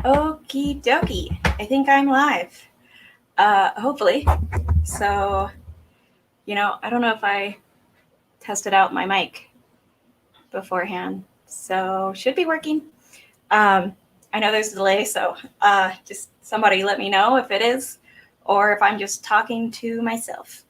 Okie dokie. I think I'm live. Hopefully. So, I don't know if I tested out my mic beforehand. So, should be working. I know there's a delay, so just somebody let me know if it is or if I'm just talking to myself.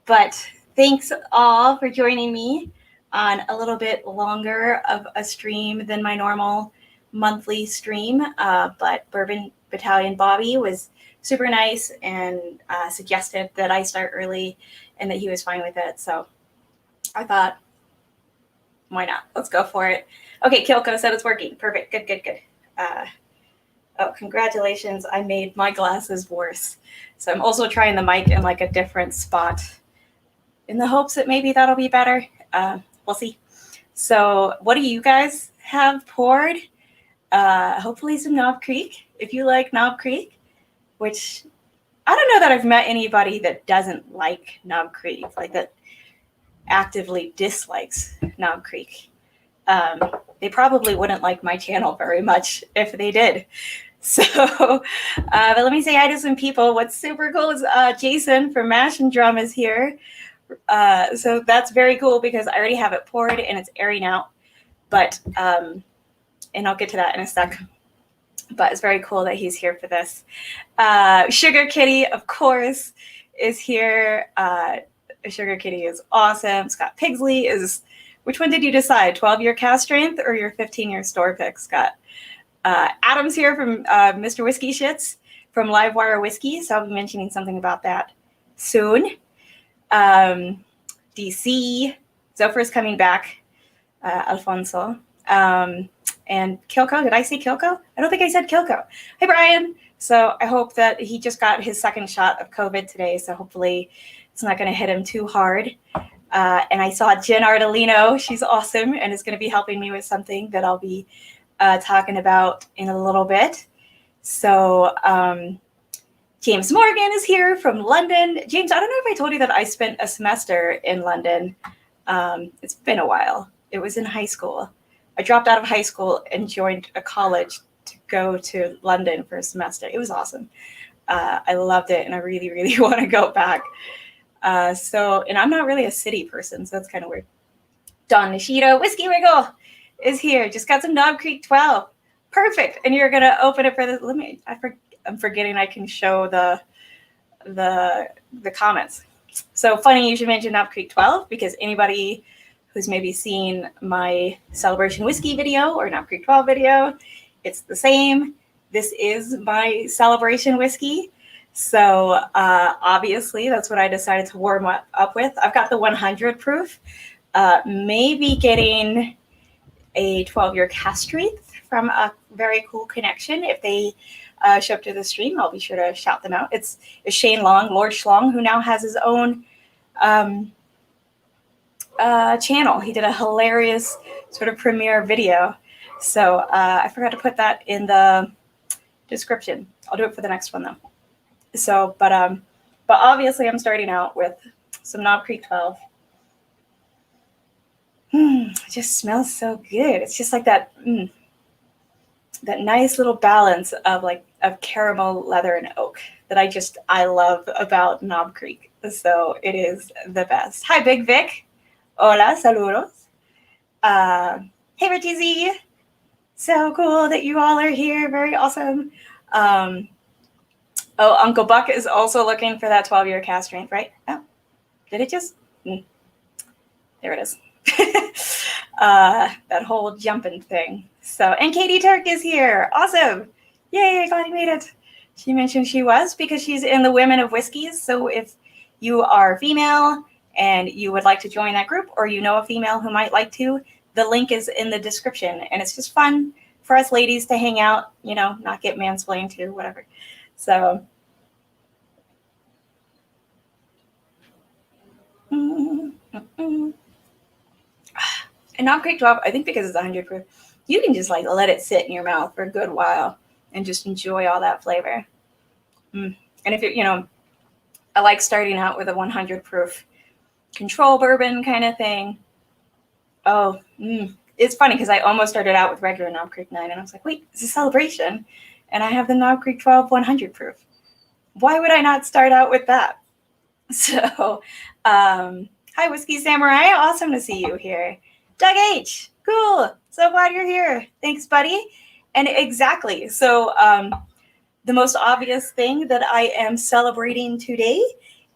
But thanks all for joining me on a little bit longer of a stream than my normal monthly stream. But Bourbon Battalion Bobby was super nice and suggested that I start early and that he was fine with it. So I thought, why not? Let's go for it. Okay, KillCo said it's working. Perfect. Good. Congratulations. I made my glasses worse. So I'm also trying the mic in like a different spot in the hopes that maybe that'll be better. We'll see. So what do you guys have poured? Hopefully some Knob Creek, if you like Knob Creek, which I don't know that I've met anybody that doesn't like Knob Creek, like that actively dislikes Knob Creek. They probably wouldn't like my channel very much if they did. So, but let me say hi to some people. What's super cool is Jason from Mash and Drum is here. So that's very cool because I already have it poured and it's airing out. But, and I'll get to that in a sec. But it's very cool that he's here for this. Sugar Kitty, of course, is here. Sugar Kitty is awesome. Scott Pigsley is... Which one did you decide? 12-year cast strength or your 15-year store pick, Scott? Adam's here from Mr. Whiskey Shits from Livewire Whiskey, so I'll be mentioning something about that soon. DC, Zophir's coming back, Alfonso. And KillCo, did I say KillCo? I don't think I said KillCo. Hey, Brian. So I hope that he just got his second shot of COVID today, so hopefully it's not going to hit him too hard. And I saw Jen Ardolino. She's awesome and is going to be helping me with something that I'll be talking about in a little bit. So James Morgan is here from London. James, I don't know if I told you that I spent a semester in London. It's been a while. It was in high school. I dropped out of high school and joined a college to go to London for a semester. It was awesome. I loved it, and I really, really want to go back. And I'm not really a city person, so that's kind of weird. Don Nishida, Whiskey Wiggle is here. Just got some Knob Creek 12. Perfect. And you're going to open it for this. I'm forgetting I can show the comments. So funny you should mention Knob Creek 12 because anybody who's maybe seen my Celebration Whiskey video or Knob Creek 12 video, it's the same. This is my Celebration Whiskey. So obviously that's what I decided to warm up with. I've got the 100 proof, maybe getting a 12-year cast strength from a very cool connection. If they show up to the stream, I'll be sure to shout them out. It's Shane Long, Lord Schlong, who now has his own channel. He did a hilarious sort of premiere video. So I forgot to put that in the description. I'll do it for the next one though. So, but obviously I'm starting out with some Knob Creek 12. It just smells so good. It's just like that, that nice little balance of caramel, leather, and oak that I love about Knob Creek. So it is the best. Hi, Big Vic. Hola, saludos. Hey, Richie Z. So cool that you all are here. Very awesome. Oh, Uncle Buck is also looking for that 12-year cast strength, right? Oh, did it just? There it is. That whole jumping thing. So, and Katie Turk is here. Awesome. Yay, glad you made it. She mentioned she was because she's in the Women of Whiskeys. So if you are female and you would like to join that group or you know a female who might like to, the link is in the description. And it's just fun for us ladies to hang out, not get mansplained to, whatever. So, and Knob Creek 12, I think because it's 100 proof, you can just let it sit in your mouth for a good while and just enjoy all that flavor. And if you're, I like starting out with a 100 proof control bourbon kind of thing. It's funny because I almost started out with regular Knob Creek 9 and I was like, wait, it's a celebration. and I have the Knob Creek 12 100 proof. Why would I not start out with that? So, hi, Whiskey Samurai. Awesome to see you here. Doug H. Cool. So glad you're here. Thanks, buddy. And exactly. So, the most obvious thing that I am celebrating today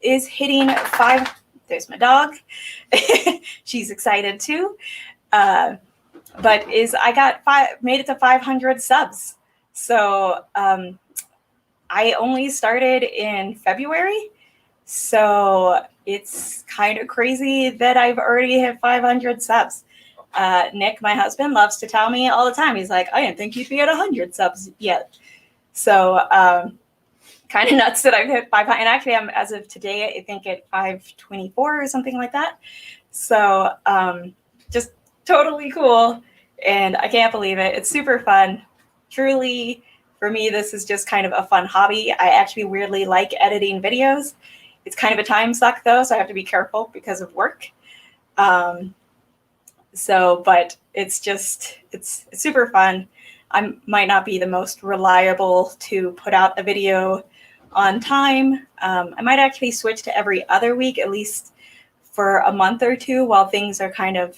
is hitting 5. There's my dog. She's excited too. But I made it to 500 subs. So I only started in February. So it's kind of crazy that I've already hit 500 subs. Nick, my husband, loves to tell me all the time. He's like, I didn't think you'd be at 100 subs yet. So kind of nuts that I've hit 500. And actually, I'm, as of today, I think at 524 or something like that. So just totally cool. And I can't believe it. It's super fun. Truly, for me, this is just kind of a fun hobby. I actually weirdly like editing videos. It's kind of a time suck, though, so I have to be careful because of work. But it's just, it's super fun. I might not be the most reliable to put out a video on time. I might actually switch to every other week, at least for a month or two, while things are kind of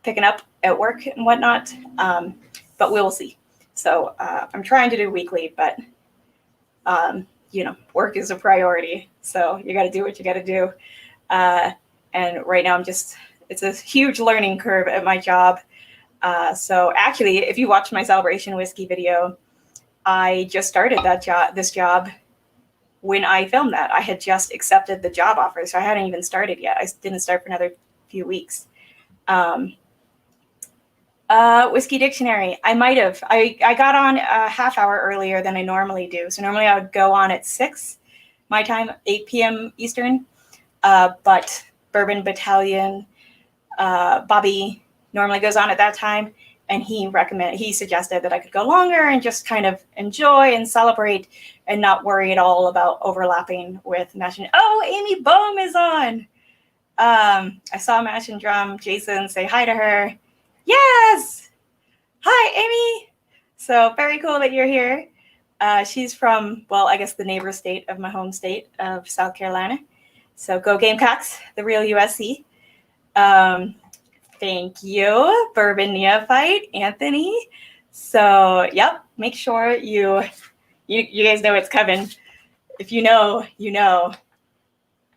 picking up at work and whatnot. But we'll see. So I'm trying to do weekly, but work is a priority. So you got to do what you got to do. And right now it's a huge learning curve at my job. So actually, if you watched my Celebration Whiskey video, I just started this job when I filmed that. I had just accepted the job offer, so I hadn't even started yet. I didn't start for another few weeks. Whiskey Dictionary. I might have. I got on a half hour earlier than I normally do. So normally I would go on at 6 my time, 8 p.m. Eastern. But Bourbon Battalion, Bobby normally goes on at that time, and he suggested that I could go longer and just kind of enjoy and celebrate and not worry at all about overlapping with Mash and. Oh, Amy Bohm is on. I saw Mash and Drum Jason say hi to her. Yes! Hi, Amy! So very cool that you're here. She's from, well, I guess the neighbor state of my home state of South Carolina. So go Gamecocks, the real USC. Thank you, Bourbon Neophyte, Anthony. So, yep, make sure you guys know it's coming. If you know, you know.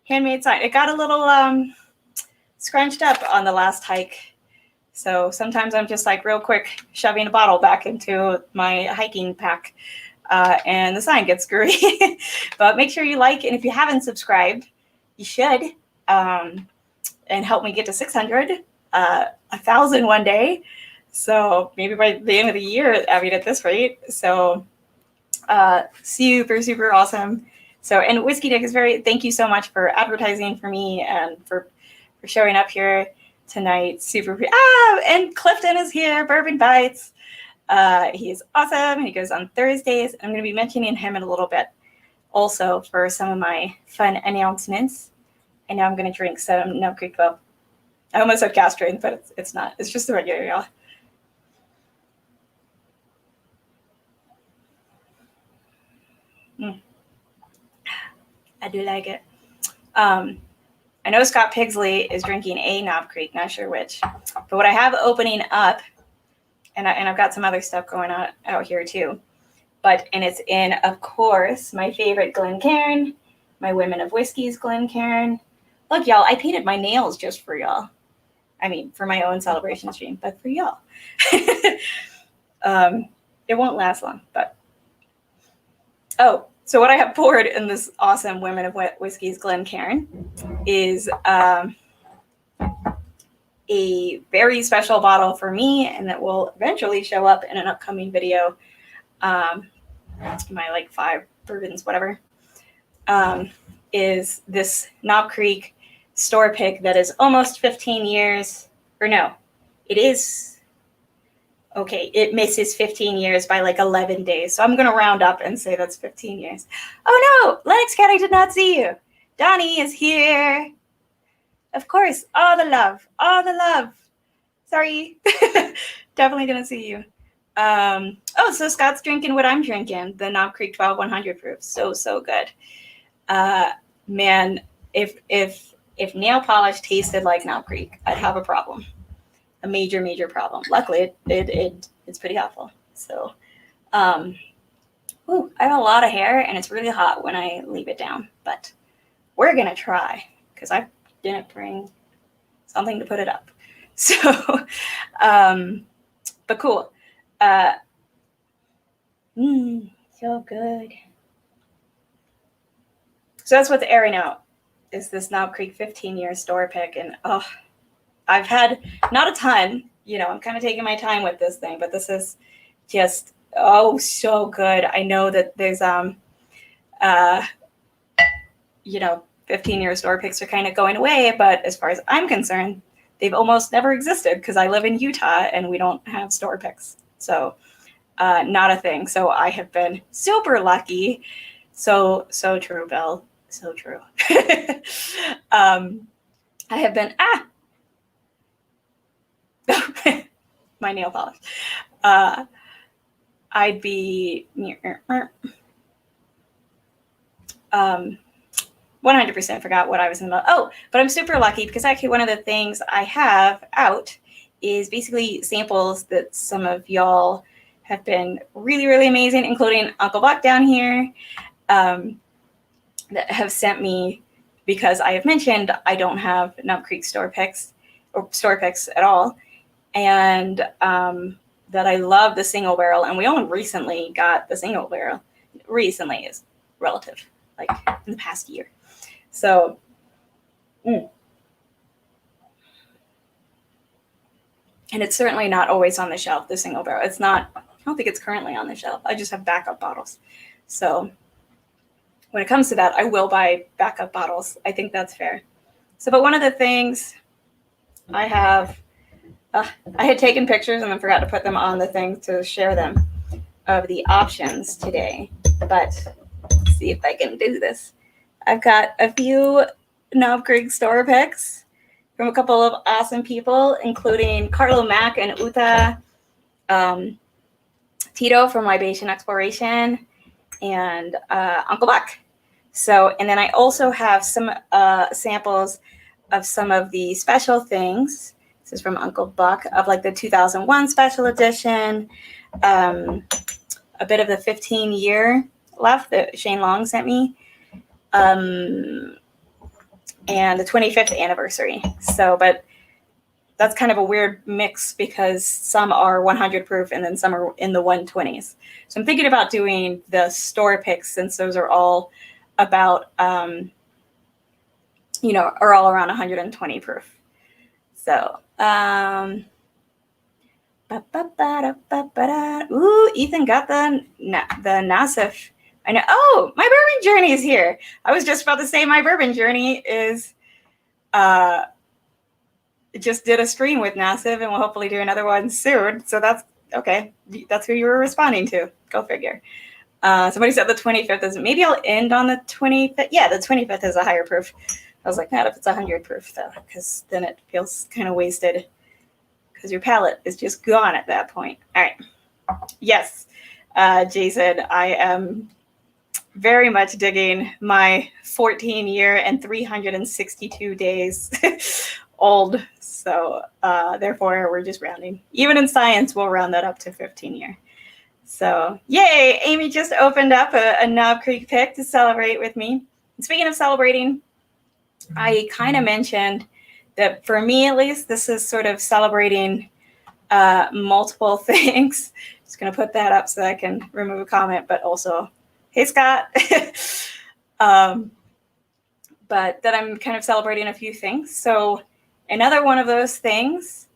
Handmade sign. It got a little scrunched up on the last hike. So sometimes I'm just like real quick shoving a bottle back into my hiking pack and the sign gets screwy. But make sure you like, and if you haven't subscribed, you should, and help me get to 600, 1,000 one day. So maybe by the end of the year, I mean, at this rate. So super, super awesome. So, and Whiskey Dick is thank you so much for advertising for me and for showing up here tonight. Super. And Clifton is here, Bourbon Bytes. He is awesome. He goes on Thursdays. I'm going to be mentioning him in a little bit also for some of my fun announcements. And now I'm going to drink some Knob Creek 12. I almost said castrated, but it's not. It's just the regular, y'all. I do like it. I know Scott Pigsley is drinking a Knob Creek, not sure which. But what I have opening up, and I've got some other stuff going on out here too. And it's in, of course, my favorite Glencairn, my Women of Whiskey's Glencairn. Look, y'all, I painted my nails just for y'all. I mean, for my own celebration stream, but for y'all. It won't last long, but. Oh, so what I have poured in this awesome Women of Whiskey's Glencairn is a very special bottle for me, and that will eventually show up in an upcoming video. My like 5 bourbons, whatever, is this Knob Creek store pick that is almost 15 years, or no, it is, okay, it misses 15 years by like 11 days. So I'm going to round up and say that's 15 years. Oh no, Lennox Cat, I did not see you. Donnie is here. Of course, all the love. Sorry, definitely didn't see you. Oh, so Scott's drinking what I'm drinking, the Knob Creek 12-100 proof. So good. Man, if nail polish tasted like Knob Creek, I'd have a problem, a major problem. Luckily, it's pretty helpful. So, I have a lot of hair, and it's really hot when I leave it down. But we're gonna try because I didn't bring something to put it up. So, but cool. So good. So that's what's airing out, is this Knob Creek 15-year store pick. And I've had not a ton, I'm kind of taking my time with this thing, but this is just, so good. I know that there's, 15-year store picks are kind of going away, but as far as I'm concerned, they've almost never existed because I live in Utah and we don't have store picks. So not a thing. So I have been super lucky. So true, Bill. So true. I have been, my nail polish. I'd be 100% forgot what I was in the middle. Oh, but I'm super lucky because actually one of the things I have out is basically samples that some of y'all have been really, really amazing, including Uncle Buck down here, that have sent me, because I have mentioned I don't have Knob Creek store picks at all, and that I love the single barrel, and we only recently got the single barrel. Recently is relative, like in the past year. So, and it's certainly not always on the shelf, the single barrel. It's not, I don't think it's currently on the shelf. I just have backup bottles. So when it comes to that, I will buy backup bottles. I think that's fair. So, but one of the things I have, I had taken pictures and then forgot to put them on the thing to share them of the options today. But let's see if I can do this. I've got a few Knob Creek store picks from a couple of awesome people, including Carlo Mack and Uta Tito from Libation Exploration, and Uncle Buck. So, and then I also have some samples of some of the special things. This is from Uncle Buck, of like the 2001 special edition, a bit of the 15-year left that Shane Long sent me, and the 25th anniversary. So, but that's kind of a weird mix because some are 100 proof and then some are in the 120s. So I'm thinking about doing the store picks, since those are all about, are all around 120 proof. So, ooh, Ethan got the Nassif. I know. Oh, my bourbon journey is here. I was just about to say my bourbon journey is, just did a stream with Nassif, and we'll hopefully do another one soon. So that's okay. That's who you were responding to. Go figure. Somebody said the 25th is, maybe I'll end on the 25th. Yeah, the 25th is a higher proof. I was like, not if it's 100 proof though, because then it feels kind of wasted because your palate is just gone at that point. All right. Yes, Jason, I am very much digging my 14-year and 362 days old. So therefore, we're just rounding. Even in science, we'll round that up to 15-year. So yay, Amy just opened up a Knob Creek pick to celebrate with me. And speaking of celebrating, I kind of mentioned that for me, at least, this is sort of celebrating multiple things. Just going to put that up so I can remove a comment, but also, hey, Scott. But that I'm kind of celebrating a few things. So another one of those things,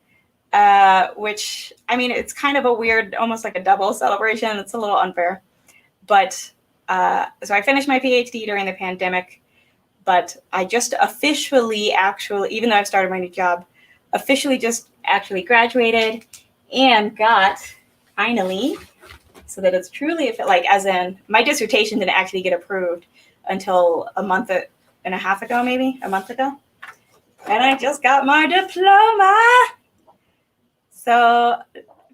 which, I mean, it's kind of a weird, almost like a double celebration. It's a little unfair. But so I finished my PhD during the pandemic, but I just officially, even though I've started my new job, officially just actually graduated and got, finally, so that it's truly, like, as in, my dissertation didn't actually get approved until a month and a half ago, maybe a month ago. And I just got my diploma. So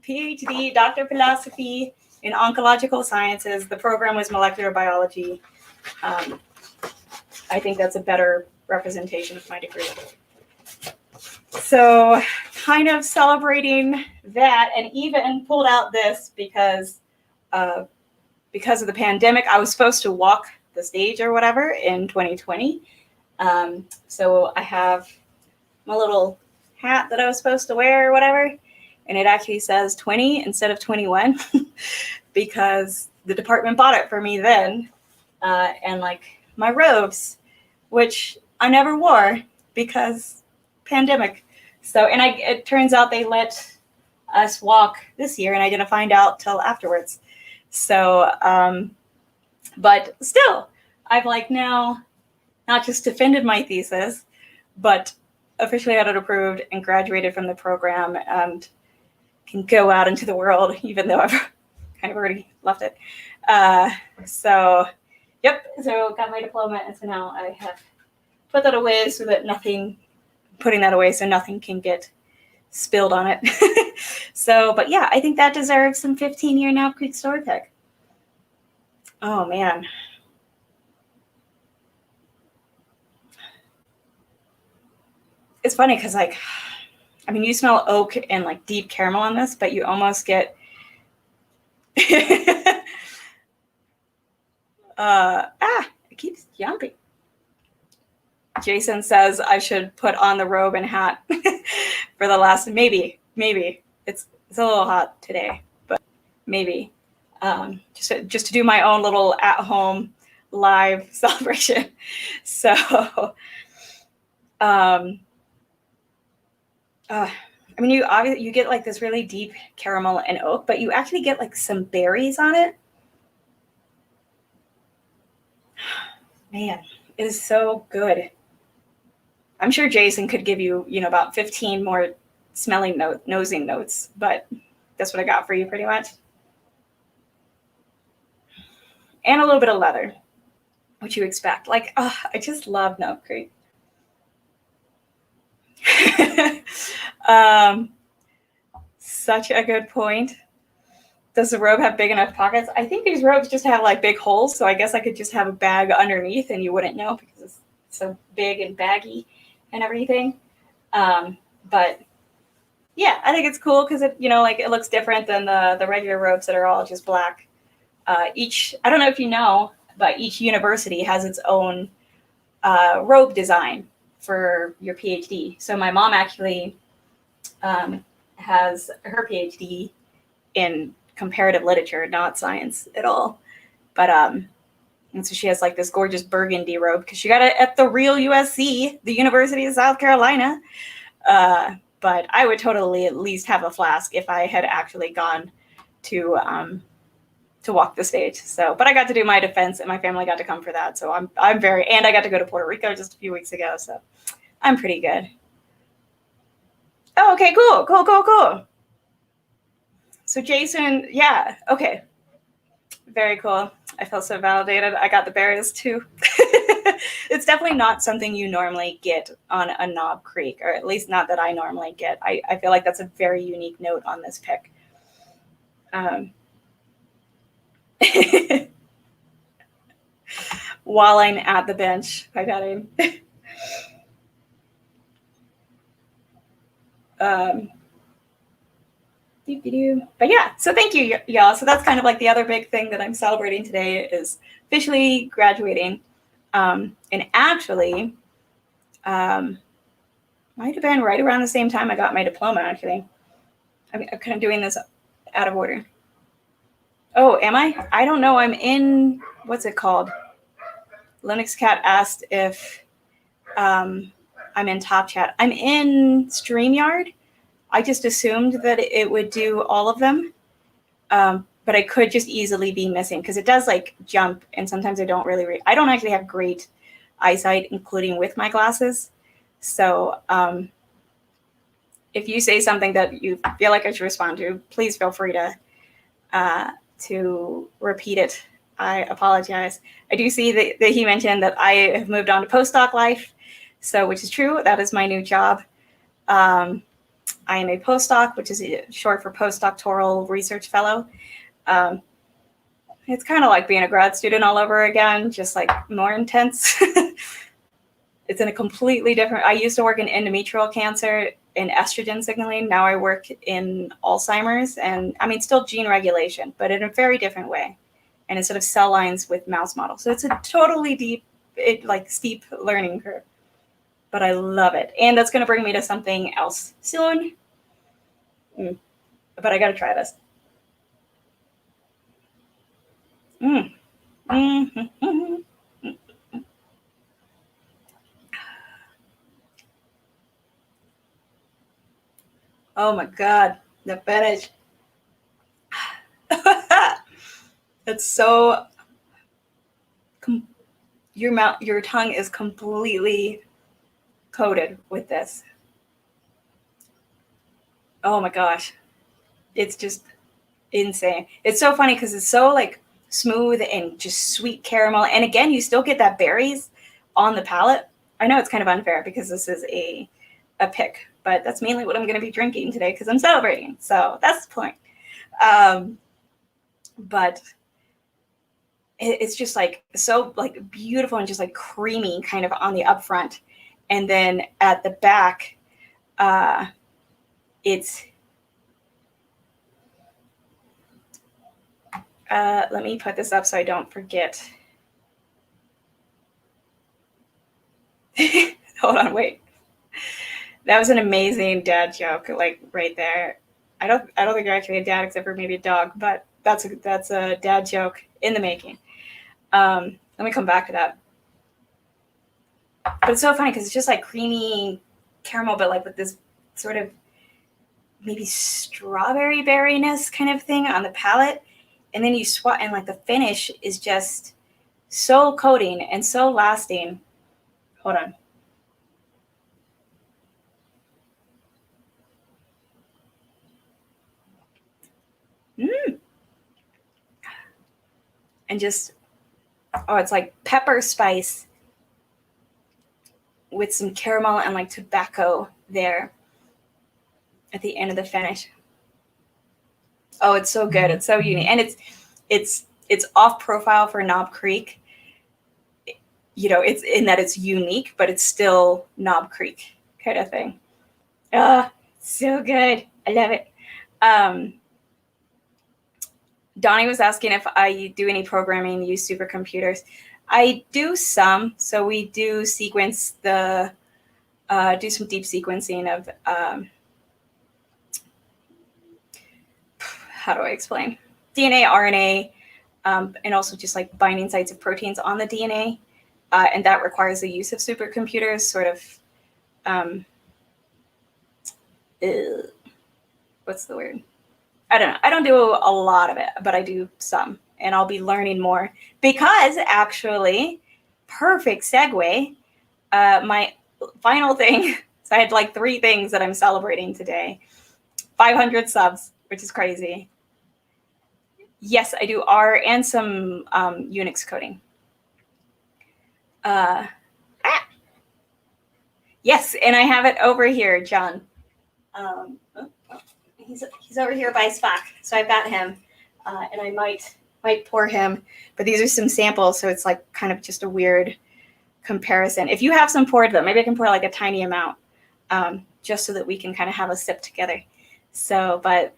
PhD, Doctor of Philosophy in oncological sciences. The program was molecular biology. I think that's a better representation of my degree. So kind of celebrating that, and even pulled out this because of the pandemic. I was supposed to walk the stage or whatever in 2020. So I have my little hat that I was supposed to wear or whatever, and it actually says 20 instead of 21 because the department bought it for me then. And like my robes, which I never wore because pandemic. So, and it turns out they let us walk this year, and I didn't find out till afterwards. So, but still, I've like now not just defended my thesis, but officially had it approved and graduated from the program and can go out into the world, even though I've kind of already left it. So, yep. So got my diploma, and so now I have put that away so that putting that away so nothing can get spilled on it. So, but yeah, I think that deserves some 15-year Knob Creek story pick. Oh man. It's funny because you smell oak and like deep caramel on this, but you almost get it keeps jumping. Jason says I should put on the robe and hat for the last, maybe it's a little hot today, but maybe just to do my own little at-home live celebration. So you get like this really deep caramel and oak, but you actually get like some berries on it. Man, it is so good. I'm sure Jason could give you, about 15 more smelling nosing notes, but that's what I got for you pretty much. And a little bit of leather, what you expect. I just love Knob Creek. Such a good point. Does the robe have big enough pockets? I think these robes just have like big holes, so I guess I could just have a bag underneath and you wouldn't know because it's so big and baggy and everything. But yeah, I think it's cool because it looks different than the regular robes that are all just black. I don't know if you know, but each university has its own robe design for your PhD. So my mom actually has her PhD in comparative literature, not science at all. But and so she has like this gorgeous burgundy robe because she got it at the real USC, the University of South Carolina. But I would totally at least have a flask if I had actually gone to walk the stage. So, but I got to do my defense, and my family got to come for that. So and I got to go to Puerto Rico just a few weeks ago. So I'm pretty good. Oh, okay, cool. So Jason, yeah, okay. Very cool. I feel so validated. I got the berries too. It's definitely not something you normally get on a Knob Creek, or at least not that I normally get. I feel like that's a very unique note on this pick. While I'm at the bench, I got him. But yeah, so thank you, y'all. So that's kind of like the other big thing that I'm celebrating today is officially graduating. And actually, might have been right around the same time I got my diploma, actually. I'm kind of doing this out of order. Oh, am I? I don't know. I'm in, what's it called? Linux Cat asked if I'm in Top Chat. I'm in StreamYard. I just assumed that it would do all of them, but I could just easily be missing because it does like jump, and sometimes I don't really I don't actually have great eyesight, including with my glasses. So if you say something that you feel like I should respond to, please feel free to repeat it. I apologize. I do see that he mentioned that I have moved on to postdoc life, so which is true. That is my new job. I am a postdoc, which is short for postdoctoral research fellow. It's kind of like being a grad student all over again, just like more intense. It's in a completely different, I used to work in endometrial cancer and estrogen signaling. Now I work in Alzheimer's, and I mean, still gene regulation, but in a very different way. And instead of cell lines with mouse models. So it's a totally steep learning curve, but I love it. And that's going to bring me to something else soon. But I got to try this. Oh my God, the finish. It's so, your tongue is completely coated with this. Oh my gosh. It's just insane. It's so funny because it's so like smooth and just sweet caramel. And again, you still get that berries on the palate. I know it's kind of unfair because this is a pick, but that's mainly what I'm going to be drinking today because I'm celebrating. So that's the point. But it's just like so like beautiful and just like creamy kind of on the upfront. And then at the back, it's, let me put this up so I don't forget. Hold on, wait. That was an amazing dad joke, like right there. I don't think you're actually a dad except for maybe a dog, but that's a dad joke in the making. Let me come back to that. But it's so funny because it's just like creamy caramel, but like with this sort of maybe strawberry berryness kind of thing on the palate. And then you swat, and like the finish is just so coating and so lasting. Hold on. And just, it's like pepper spice with some caramel and like tobacco there at the end of the finish. Oh, it's so good. It's so unique. And it's off profile for Knob Creek. You know, it's in that it's unique, but it's still Knob Creek kind of thing. So good. I love it. Donnie was asking if I do any programming, use supercomputers. I do some. So we do sequence do some deep sequencing of, how do I explain? DNA, RNA, and also just like binding sites of proteins on the DNA. And that requires the use of supercomputers, sort of, what's the word? I don't know. I don't do a lot of it, but I do some, and I'll be learning more because actually, perfect segue. My final thing, so I had like 3 things that I'm celebrating today. 500 subs, which is crazy. Yes, I do R and some Unix coding. Yes, and I have it over here, John. He's over here by Spock, so I've got him, and I might pour him. But these are some samples, so it's like kind of just a weird comparison. If you have some poured though, maybe I can pour like a tiny amount, just so that we can kind of have a sip together. So, but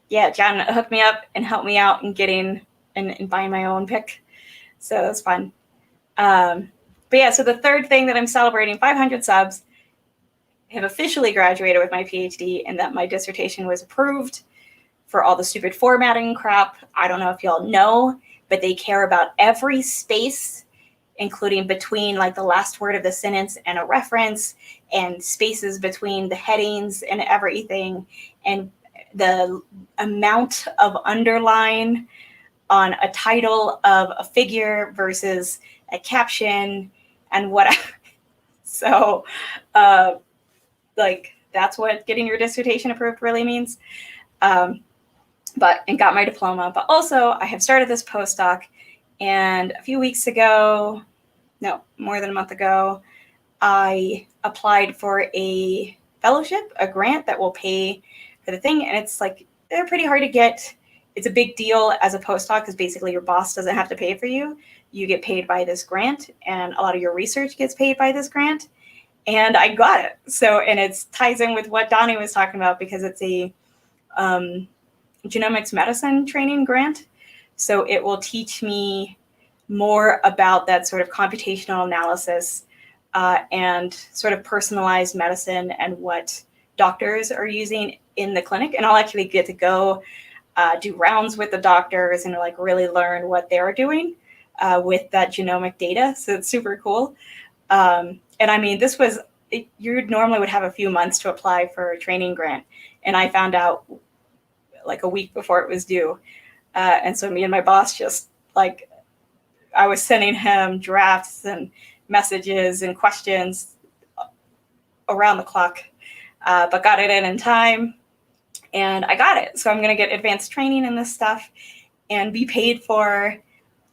yeah, John hooked me up and helped me out in getting and buying my own pick. So that's fun. But yeah, so the third thing that I'm celebrating, 500 subs. I have officially graduated with my PhD, and that my dissertation was approved for all the stupid formatting crap. I don't know if y'all know, but they care about every space, including between like the last word of the sentence and a reference, and spaces between the headings and everything, and the amount of underline on a title of a figure versus a caption and what. So, like that's what getting your dissertation approved really means. And got my diploma, but also I have started this postdoc, and a few weeks ago, no, more than a month ago, I applied for a fellowship, a grant that will pay for the thing. And it's like, they're pretty hard to get. it's a big deal as a postdoc because basically your boss doesn't have to pay for you. You get paid by this grant, and a lot of your research gets paid by this grant. And I got it. So, and it ties in with what Donnie was talking about because it's a genomics medicine training grant. So it will teach me more about that sort of computational analysis and sort of personalized medicine and what doctors are using in the clinic. And I'll actually get to go do rounds with the doctors and like really learn what they're doing with that genomic data. So it's super cool. And I mean, you normally would have a few months to apply for a training grant. And I found out like a week before it was due. And so me and my boss just like, I was sending him drafts and messages and questions around the clock, but got it in time and I got it. So I'm going to get advanced training in this stuff and be paid for.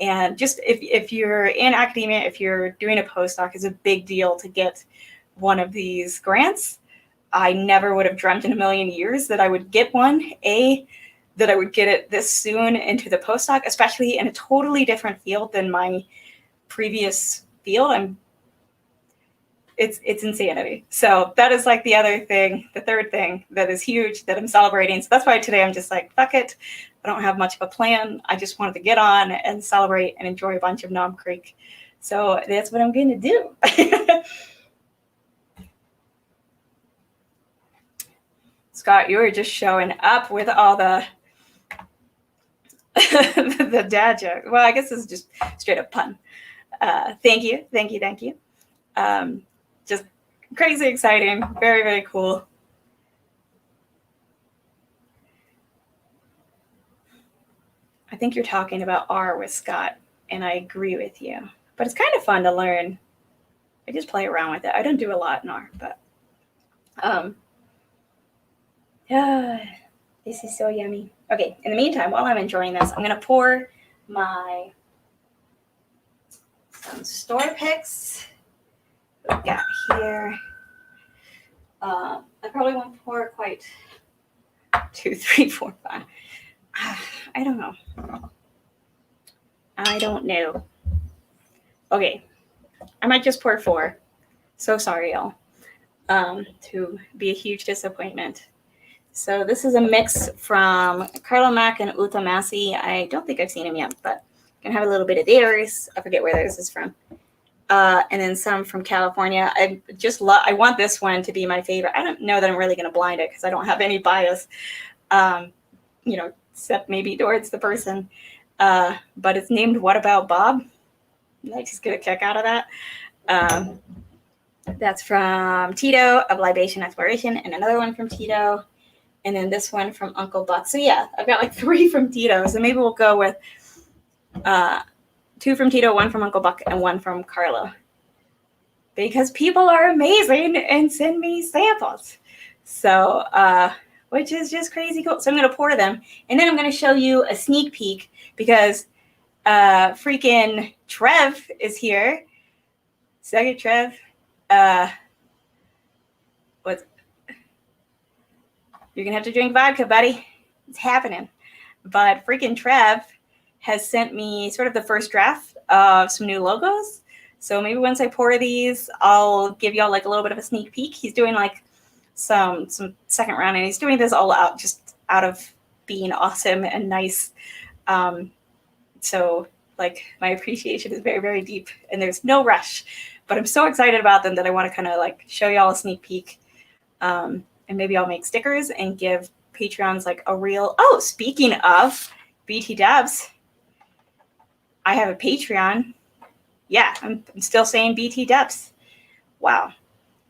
And just if you're in academia, if you're doing a postdoc, it's a big deal to get one of these grants. I never would have dreamt in a million years that I would get one, that I would get it this soon into the postdoc, especially in a totally different field than my previous field. It's insanity. So that is like the third thing that is huge that I'm celebrating. So that's why today I'm just like, fuck it. I don't have much of a plan. I just wanted to get on and celebrate and enjoy a bunch of Nom Creek. So that's what I'm going to do. Scott, you were just showing up with all the the dad joke. Well, I guess this is just straight up pun. Thank you. Just crazy exciting. Very, very cool. I think you're talking about R with Scott, and I agree with you. But it's kind of fun to learn. I just play around with it. I don't do a lot in R, but this is so yummy. Okay, in the meantime, while I'm enjoying this, I'm going to pour some store picks we've got here. I probably won't pour quite 2, 3, 4, 5. I don't know. Okay, I might just pour 4. So sorry, y'all. To be a huge disappointment. So this is a mix from Carlo Mack and Uta Massey. I don't think I've seen him yet, but I'm going to have a little bit of theirs. I forget where theirs is from. And then some from California. I want this one to be my favorite. I don't know that I'm really going to blind it because I don't have any bias, except maybe towards the person. But it's named What About Bob? I just get a kick out of that. That's from Tito of Libation Exploration, and another one from Tito. And then this one from Uncle Buck. So yeah, I've got like 3 from Tito. So maybe we'll go with 2 from Tito, 1 from Uncle Buck, and 1 from Carlo. Because people are amazing and send me samples. So, which is just crazy cool. So I'm going to pour them. And then I'm going to show you a sneak peek because freaking Trev is here. Second Trev. You're going to have to drink vodka, buddy. It's happening. But freaking Trev has sent me sort of the first draft of some new logos. So maybe once I pour these, I'll give y'all like a little bit of a sneak peek. He's doing like some second round, and he's doing this all out, just out of being awesome and nice. So like my appreciation is very, very deep, and there's no rush. But I'm so excited about them that I want to kind of like show y'all a sneak peek. And maybe I'll make stickers and give Patreons like a real... Oh, speaking of BT Dubs, I have a Patreon. Yeah, I'm still saying BT Dubs. Wow.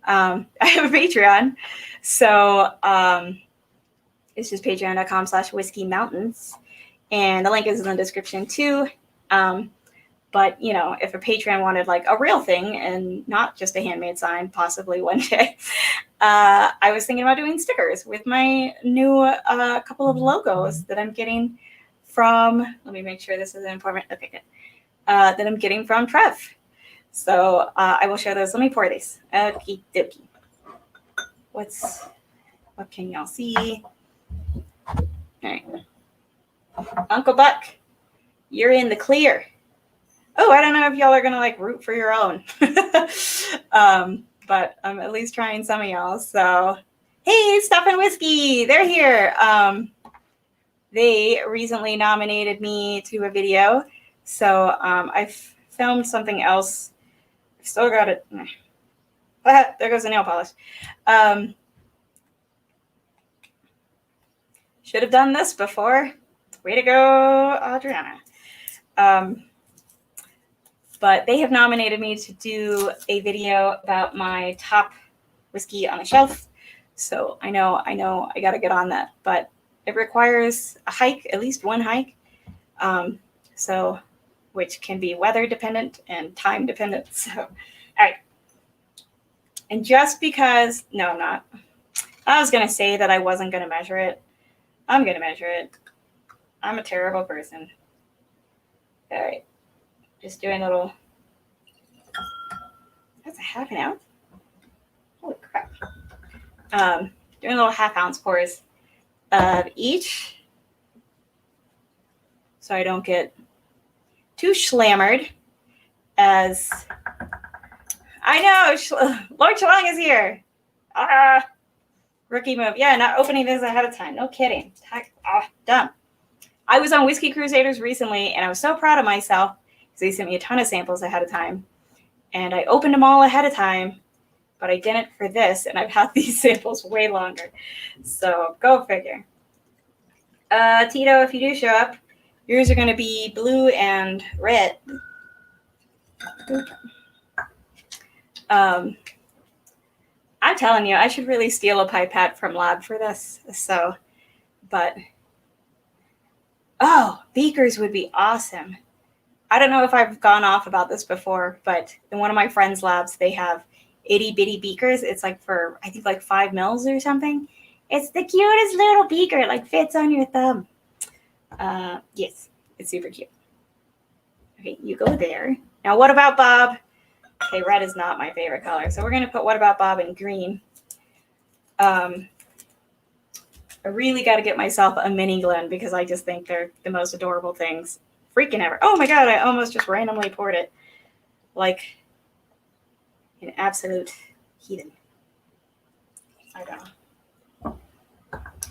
I have a Patreon. So it's just patreon.com/whiskey mountains. And the link is in the description too. But, if a Patreon wanted like a real thing and not just a handmade sign, possibly one day, I was thinking about doing stickers with my new couple of logos that I'm getting from, let me make sure this is important. Okay, good. That I'm getting from Trev. So I will show those. Let me pour these. Okie dokie. What can y'all see? All right. Uncle Buck, you're in the clear. Oh, I don't know if y'all are going to like root for your own. But I'm at least trying some of y'all. So, hey, Stuff and Whiskey, they're here. They recently nominated me to a video. So I've filmed something else. I've still got it. There goes the nail polish. Should have done this before. Way to go, Adriana. But they have nominated me to do a video about my top whiskey on the shelf. So I know I got to get on that. But it requires a hike, at least one hike. So, which can be weather dependent and time dependent. So, all right. And just because, no, I'm not. I was going to say that I wasn't going to measure it. I'm going to measure it. I'm a terrible person. All right. Just doing a little. That's a half an ounce. Holy crap. Doing little half-ounce pours of each, so I don't get too schlammered. As I know, Lord Chalong is here. Rookie move. Yeah, not opening this ahead of time. No kidding. Dumb. I was on Whiskey Crusaders recently, and I was so proud of myself because they sent me a ton of samples ahead of time. And I opened them all ahead of time, but I didn't for this, and I've had these samples way longer. So go figure. Tito, if you do show up, yours are going to be blue and red. I'm telling you, I should really steal a pipette from Lab for this. So, but, oh, beakers would be awesome. I don't know if I've gone off about this before, but in one of my friends' labs, they have itty bitty beakers. It's like for, I think, like 5 mils or something. It's the cutest little beaker. It like fits on your thumb. Yes, it's super cute. Okay, you go there. Now, what about Bob? Okay, red is not my favorite color. So we're going to put what about Bob in green. I really got to get myself a mini Glen because I just think they're the most adorable things freaking ever. Oh my God, I almost just randomly poured it like an absolute heathen. I don't know.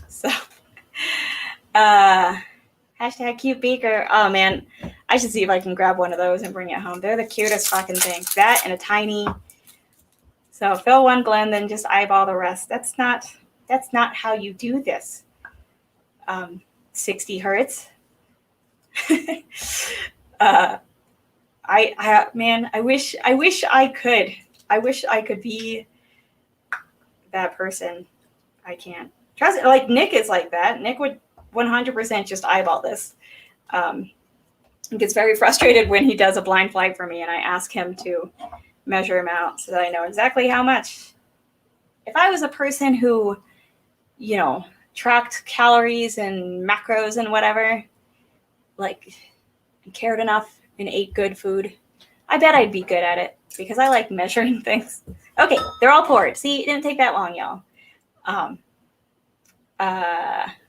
So, hashtag cute beaker. Oh man, I should see if I can grab one of those and bring it home. They're the cutest fucking thing. That and a tiny. So fill one Glen, then just eyeball the rest. That's not how you do this. 60 hertz. I wish I could. I wish I could be that person. I can't. Trust it. Like Nick is like that. Nick would 100% just eyeball this. He gets very frustrated when he does a blind flight for me and I ask him to measure him out so that I know exactly how much. If I was a person who, tracked calories and macros and whatever, like cared enough and ate good food, I bet I'd be good at it because I like measuring things. Okay, they're all poured. See, it didn't take that long, y'all. What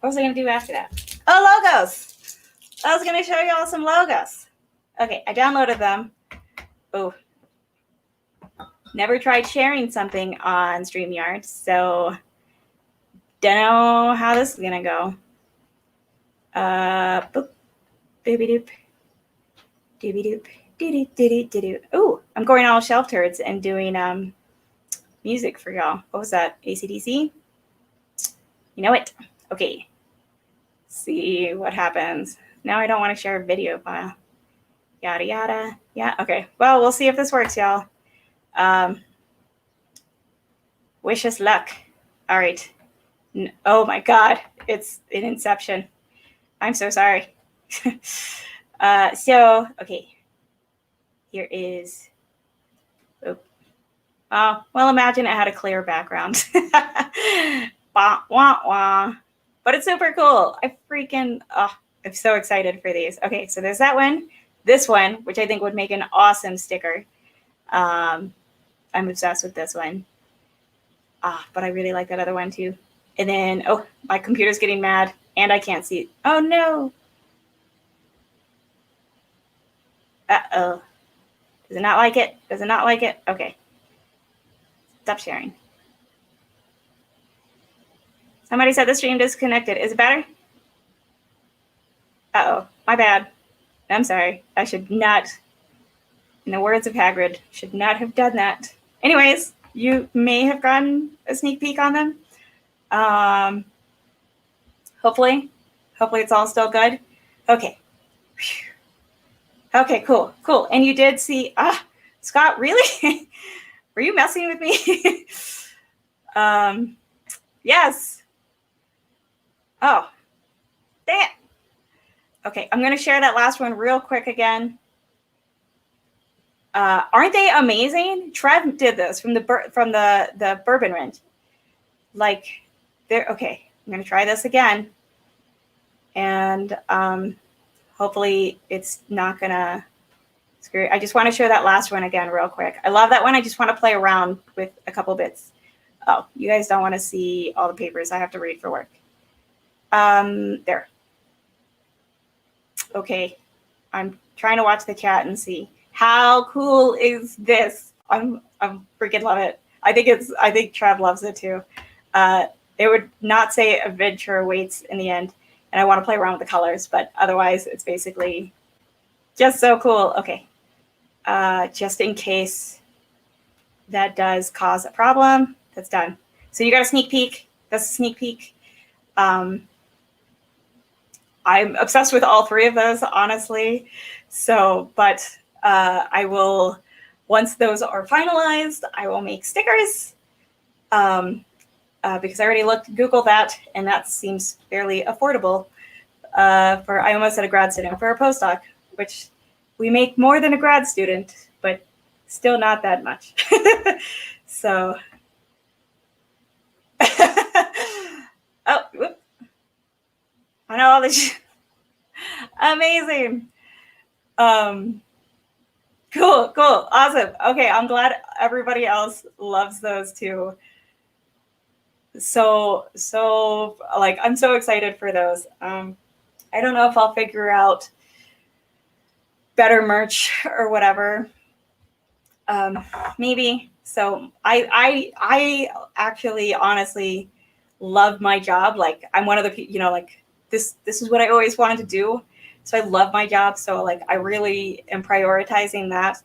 was I going to do after that? Oh, logos. I was going to show y'all some logos. Okay, I downloaded them. Oh, never tried sharing something on StreamYard, so don't know how this is going to go. Boop, booby doop, dooby doop, doo doo doo doo. Oh, I'm going all shelf turds and doing music for y'all. What was that? AC/DC? You know it. Okay. See what happens. Now I don't want to share a video file. Yada yada. Yeah. Okay. Well, we'll see if this works, y'all. Wish us luck. All right. Oh my God. It's an Inception. I'm so sorry. Okay. Here is. Oh. Well, imagine it had a clear background. Wah, wah, wah. But it's super cool. I'm so excited for these. Okay, so there's that one. This one, which I think would make an awesome sticker. I'm obsessed with this one. But I really like that other one too. And then, my computer's getting mad and I can't see. Oh no. Uh-oh. Does it not like it? Does it not like it? Okay. Stop sharing. Somebody said the stream disconnected. Is it better? Uh-oh. My bad. I'm sorry. I should not, in the words of Hagrid, should not have done that. Anyways, you may have gotten a sneak peek on them. Hopefully it's all still good. Okay. Okay, cool. And you did see, Scott, really? Were you messing with me? Yes. Oh, damn. Okay, I'm going to share that last one real quick again. Aren't they amazing? Trev did this from the bourbon range. Like, they're okay. I'm going to try this again, and hopefully it's not going to screw. I just want to share that last one again real quick. I love that one. I just want to play around with a couple bits. Oh, you guys don't want to see all the papers I have to read for work. There. Okay, I'm trying to watch the chat and see how cool is this. I'm freaking love it. I think Trev loves it too. It would not say adventure awaits in the end, and I want to play around with the colors, but otherwise it's basically just so cool. Okay, just in case that does cause a problem, that's done. So you got a sneak peek. That's a sneak peek. I'm obsessed with all three of those, honestly. So, but I will, once those are finalized, I will make stickers because I already Googled that, and that seems fairly affordable I almost said a grad student, for a postdoc, which we make more than a grad student, but still not that much. So, oh, whoop. I know all this. Amazing. Cool, awesome. Okay, I'm glad everybody else loves those too. So like, I'm so excited for those. I don't know if I'll figure out better merch or whatever. Maybe. So I actually honestly love my job. Like, I'm one of the people, like this is what I always wanted to do. So I love my job. So like, I really am prioritizing that.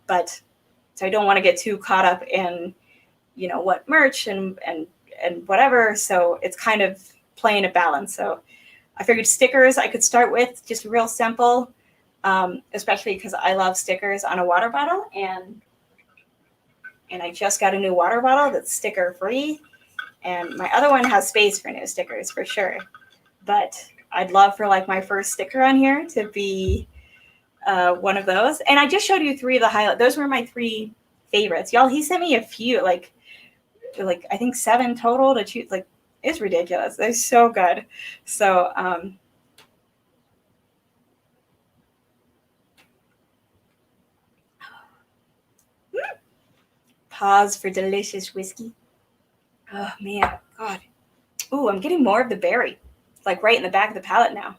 But so I don't want to get too caught up in, what merch and whatever. So it's kind of playing a balance. So I figured stickers I could start with, just real simple, especially because I love stickers on a water bottle. And I just got a new water bottle that's sticker free. And my other one has space for new stickers for sure. But I'd love for like my first sticker on here to be one of those. And I just showed you 3 of the highlights. Those were my 3 favorites. Y'all, he sent me a few, like I think 7 total to choose. Like, it's ridiculous. They're so good. So pause for delicious whiskey. Oh man, God. Ooh, I'm getting more of the berry. It's like right in the back of the palate now.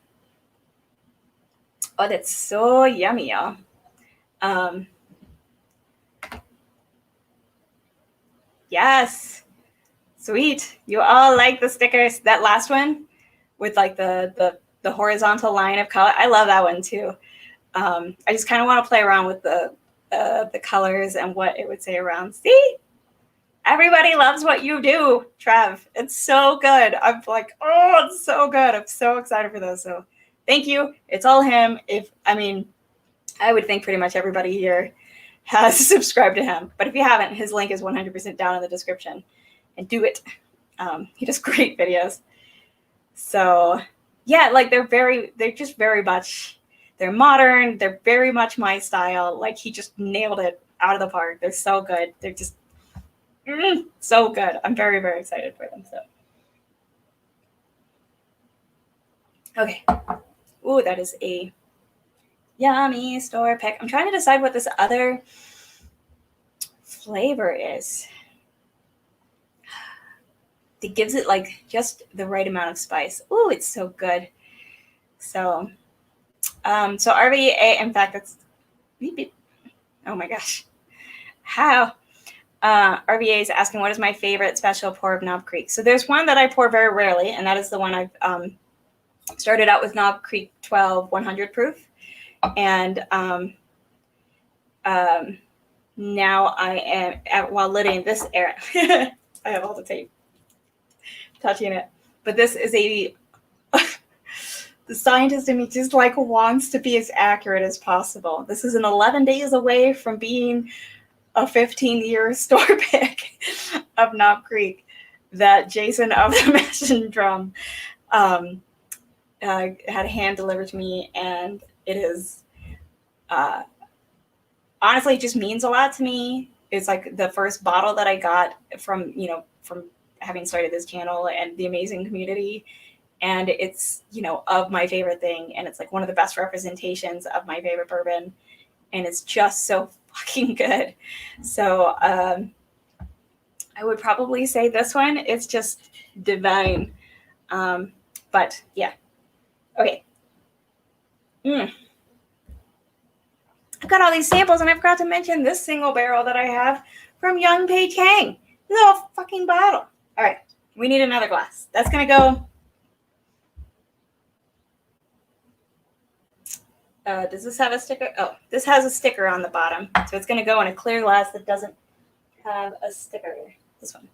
Oh, that's so yummy, y'all. Yes. Sweet. You all like the stickers. That last one with like the horizontal line of color. I love that one too. I just kind of want to play around with the colors and what it would say around. See? Everybody loves what you do, Trev. It's so good. I'm like, oh, it's so good. I'm so excited for those. So thank you. It's all him. I would think pretty much everybody here has subscribed to him. But if you haven't, his link is 100% down in the description. And do it. He does great videos. So yeah, like they're just very much, they're modern. They're very much my style. Like, he just nailed it out of the park. They're so good. They're just so good. I'm very, very excited for them. So, okay. Ooh, that is a yummy store pick. I'm trying to decide what this other flavor is. It gives it like just the right amount of spice. Ooh, it's so good. So RVA, in fact, Beep, beep. Oh my gosh. How? RBA is asking, what is my favorite special pour of Knob Creek? So there's one that I pour very rarely, and that is the one I've started out with Knob Creek 12 100 proof. And now I am, while living this era, I have all the tape touching it. But this is the scientist in me just like wants to be as accurate as possible. This is an 11 days away from being a 15-year store pick of Knob Creek that Jason of the Mission Drum had hand delivered to me, and it is honestly, it just means a lot to me. It's like the first bottle that I got from having started this channel and the amazing community. And it's, of my favorite thing. And it's like one of the best representations of my favorite bourbon. And it's just so fucking good. So I would probably say this one. It's just divine. But yeah. Okay. I've got all these samples, and I forgot to mention this single barrel that I have from Young Pei Chang. This little fucking bottle. All right. We need another glass. That's going to go... does this have a sticker? Oh, this has a sticker on the bottom. So it's going to go in a clear glass that doesn't have a sticker. This one.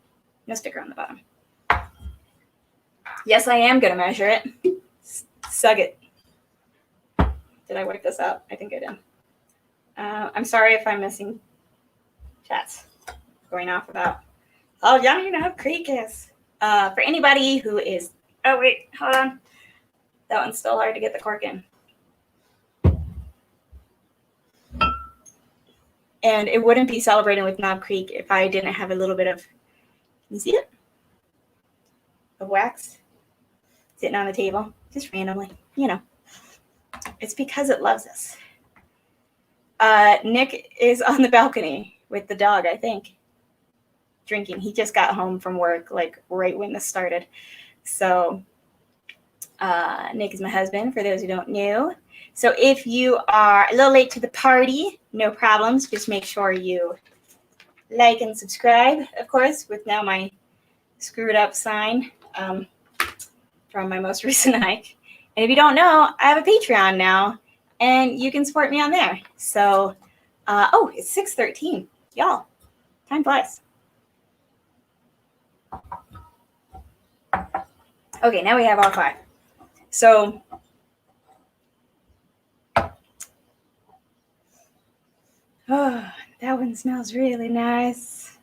No sticker on the bottom. Yes, I am going to measure it. Sug it. Did I work this out? I think I did. I'm sorry if I'm missing chats going off about how young Knob Creek is. For anybody who is... Oh, wait. Hold on. That one's still hard to get the cork in. And it wouldn't be celebrating with Knob Creek if I didn't have a little bit of, can you see it? Of wax sitting on the table, just randomly, It's because it loves us. Nick is on the balcony with the dog, I think, drinking. He just got home from work, like right when this started. So Nick is my husband, for those who don't know. So if you are a little late to the party, no problems. Just make sure you like and subscribe, of course, with now my screwed up sign from my most recent hike. And if you don't know, I have a Patreon now, and you can support me on there. So, it's 6:13. Y'all, time flies. Okay, now we have all five. So... Oh, that one smells really nice.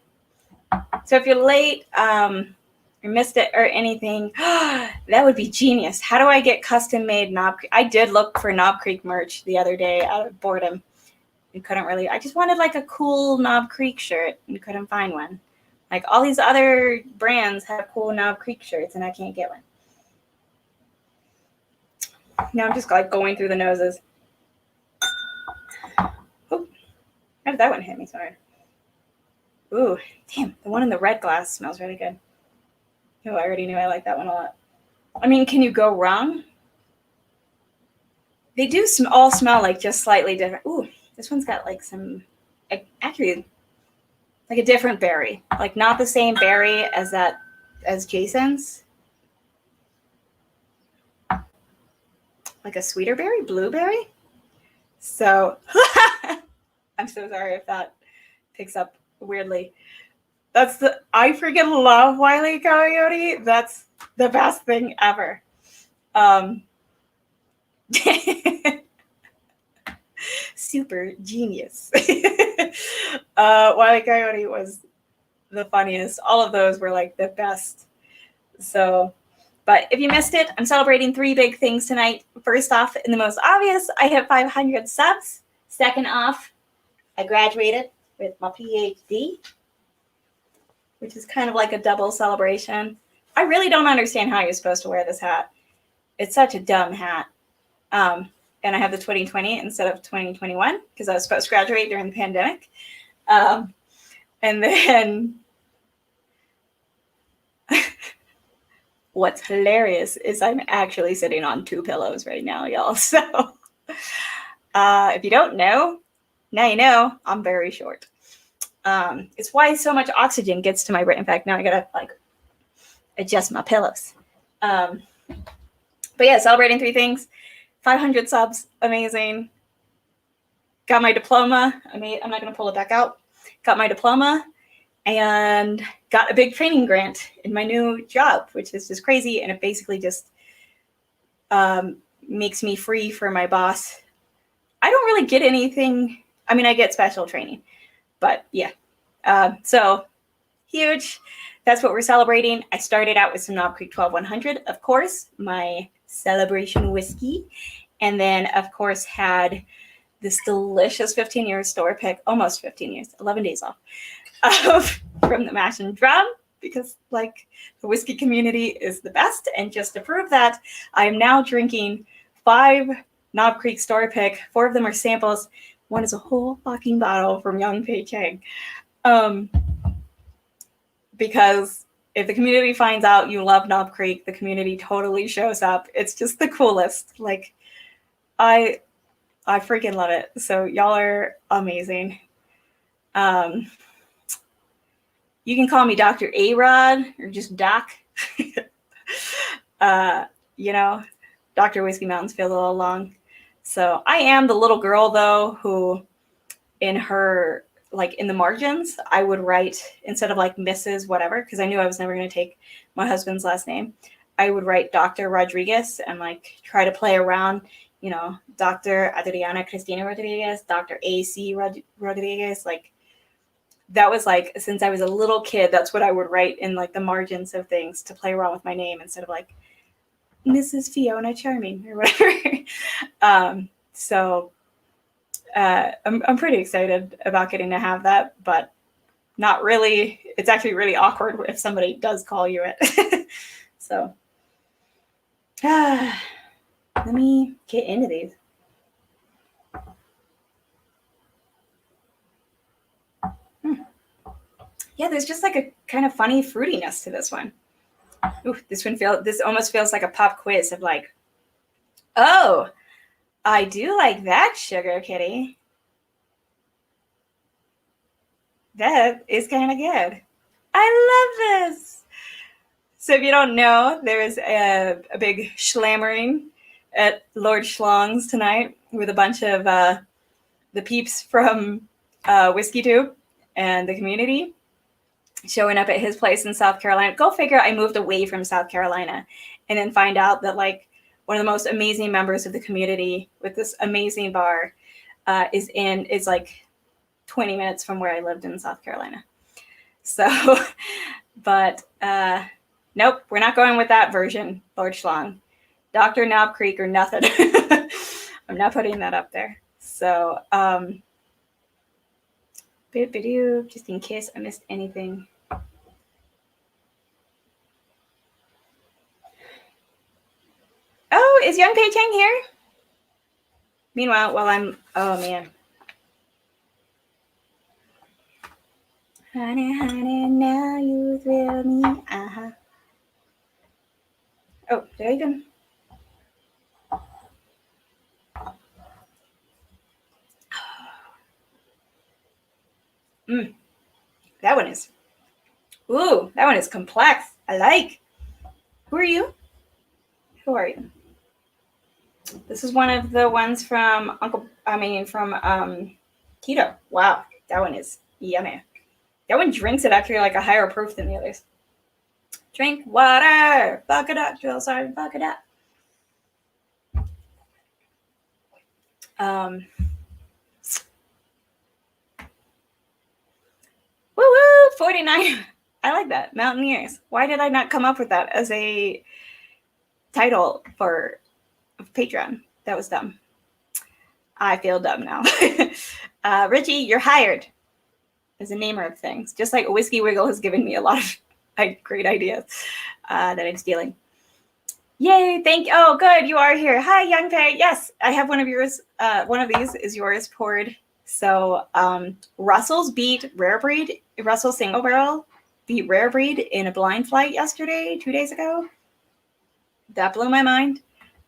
So if you're late or missed it or anything, that would be genius. How do I get custom-made Knob Creek? I did look for Knob Creek merch the other day out of boredom. And couldn't really. I just wanted like a cool Knob Creek shirt and couldn't find one. Like all these other brands have cool Knob Creek shirts and I can't get one. Now I'm just like going through the noses. How did that one hit me so hard? Ooh, damn. The one in the red glass smells really good. Oh, I already knew I liked that one a lot. I mean, can you go wrong? They do all smell like just slightly different. Ooh, this one's got like some, actually, like a different berry. Like not the same berry as Jason's. Like a sweeter berry, blueberry. So... I'm so sorry if that picks up weirdly. I freaking love Wile E. Coyote. That's the best thing ever. Super genius. Wile E. Coyote was the funniest. All of those were like the best. So, but if you missed it, I'm celebrating 3 big things tonight. First off, in the most obvious, I hit 500 subs. Second off, I graduated with my PhD, which is kind of like a double celebration. I really don't understand how you're supposed to wear this hat. It's such a dumb hat. And I have the 2020 instead of 2021 because I was supposed to graduate during the pandemic. And then what's hilarious is I'm actually sitting on 2 pillows right now, y'all. So if you don't know, now you know I'm very short. It's why so much oxygen gets to my brain. In fact, now I gotta like adjust my pillows. But yeah, celebrating 3 things. 500 subs, amazing. Got my diploma. I'm not gonna pull it back out. Got my diploma and got a big training grant in my new job, which is just crazy. And it basically just makes me free for my boss. I don't really get anything. I mean, I get special training, but yeah. So huge. That's what we're celebrating. I started out with some Knob Creek 12100, of course, my celebration whiskey. And then, of course, had this delicious 15 years store pick, almost 15 years, 11 days off, from the Mash and Drum, because like the whiskey community is the best. And just to prove that, I am now drinking 5 Knob Creek store pick. 4 of them are samples. One is a whole fucking bottle from Young Pei Chang. Because if the community finds out you love Knob Creek, the community totally shows up. It's just the coolest. Like, I freaking love it. So y'all are amazing. You can call me Dr. A-Rod or just Doc. You know, Dr. Whiskey Mountains feels a little long. So I am the little girl, though, who in her, like in the margins, I would write, instead of like Mrs. whatever, because I knew I was never going to take my husband's last name, I would write Dr. Rodriguez and like try to play around, you know, Dr. Adriana Cristina Rodriguez, Dr. A.C. Rodriguez. Like that was like, since I was a little kid, that's what I would write in like the margins of things to play around with my name instead of like Mrs. Fiona Charming or whatever. So I'm pretty excited about getting to have that, but not really. It's actually really awkward if somebody does call you it. So let me get into these. Yeah, there's just like a kind of funny fruitiness to this one. Ooh, this almost feels like a pop quiz of like, oh, I do like that, Sugar Kitty. That is kind of good. I love this. So if you don't know, there's a big schlammering at Lord Schlong's tonight with a bunch of the peeps from Whiskey Tube and the community showing up at his place in South Carolina. Go figure, I moved away from South Carolina and then find out that like one of the most amazing members of the community with this amazing bar is like 20 minutes from where I lived in South Carolina. So, but nope, we're not going with that version, Lord Schlong. Dr. Knob Creek or nothing. I'm not putting that up there. So, just in case I missed anything. Oh, is Young Pei Chang here? Meanwhile, while I'm, oh man. Honey, honey, now you thrill me. Uh-huh. Oh, did I even? That one is. Ooh, that one is complex. I like. Who are you? Who are you? This is one of the ones from Keto. Wow, that one is yummy. That one drinks it actually like a higher proof than the others. Drink water. Fuck it up, Drill Sergeant. Fuck it up. Woo 49. I like that. Mountaineers. Why did I not come up with that as a title for Patreon? That was dumb. I feel dumb now. Richie, you're hired as a namer of things. Just like Whiskey Wiggle has given me a lot of great ideas that I'm stealing. Yay, oh, good, you are here. Hi, Young Pei. Yes, I have one of yours. One of these is yours poured. So Russell's beat Rare Breed. Russell Single Barrel beat Rare Breed in a blind flight yesterday, 2 days ago. That blew my mind.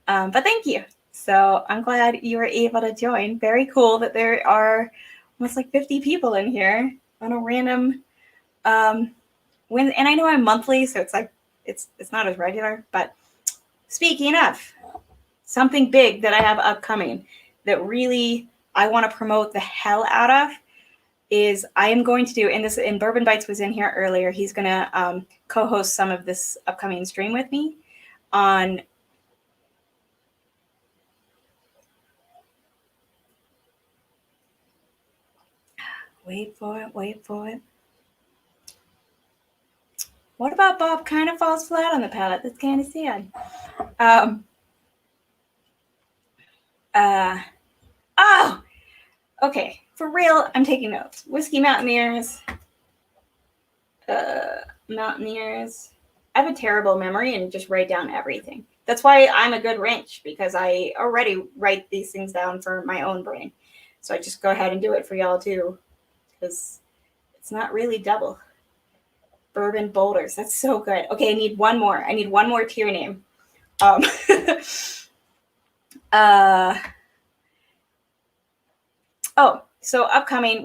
But thank you. So I'm glad you were able to join. Very cool that there are almost like 50 people in here on a random and I know I'm monthly, so it's like it's not as regular. But speaking of something big that I have upcoming that really I want to promote the hell out of is I am going to do, and Bourbon Bytes was in here earlier. He's going to co-host some of this upcoming stream with me on wait for it. What about Bob kind of falls flat on the palate? That's kind of sad. Oh, okay. For real, I'm taking notes. Whiskey Mountaineers. Mountaineers. I have a terrible memory and just write down everything. That's why I'm a good wrench, because I already write these things down for my own brain. So I just go ahead and do it for y'all too, because it's not really double. Bourbon Boulders. That's so good. Okay, I need one more. I need one more tier name. So upcoming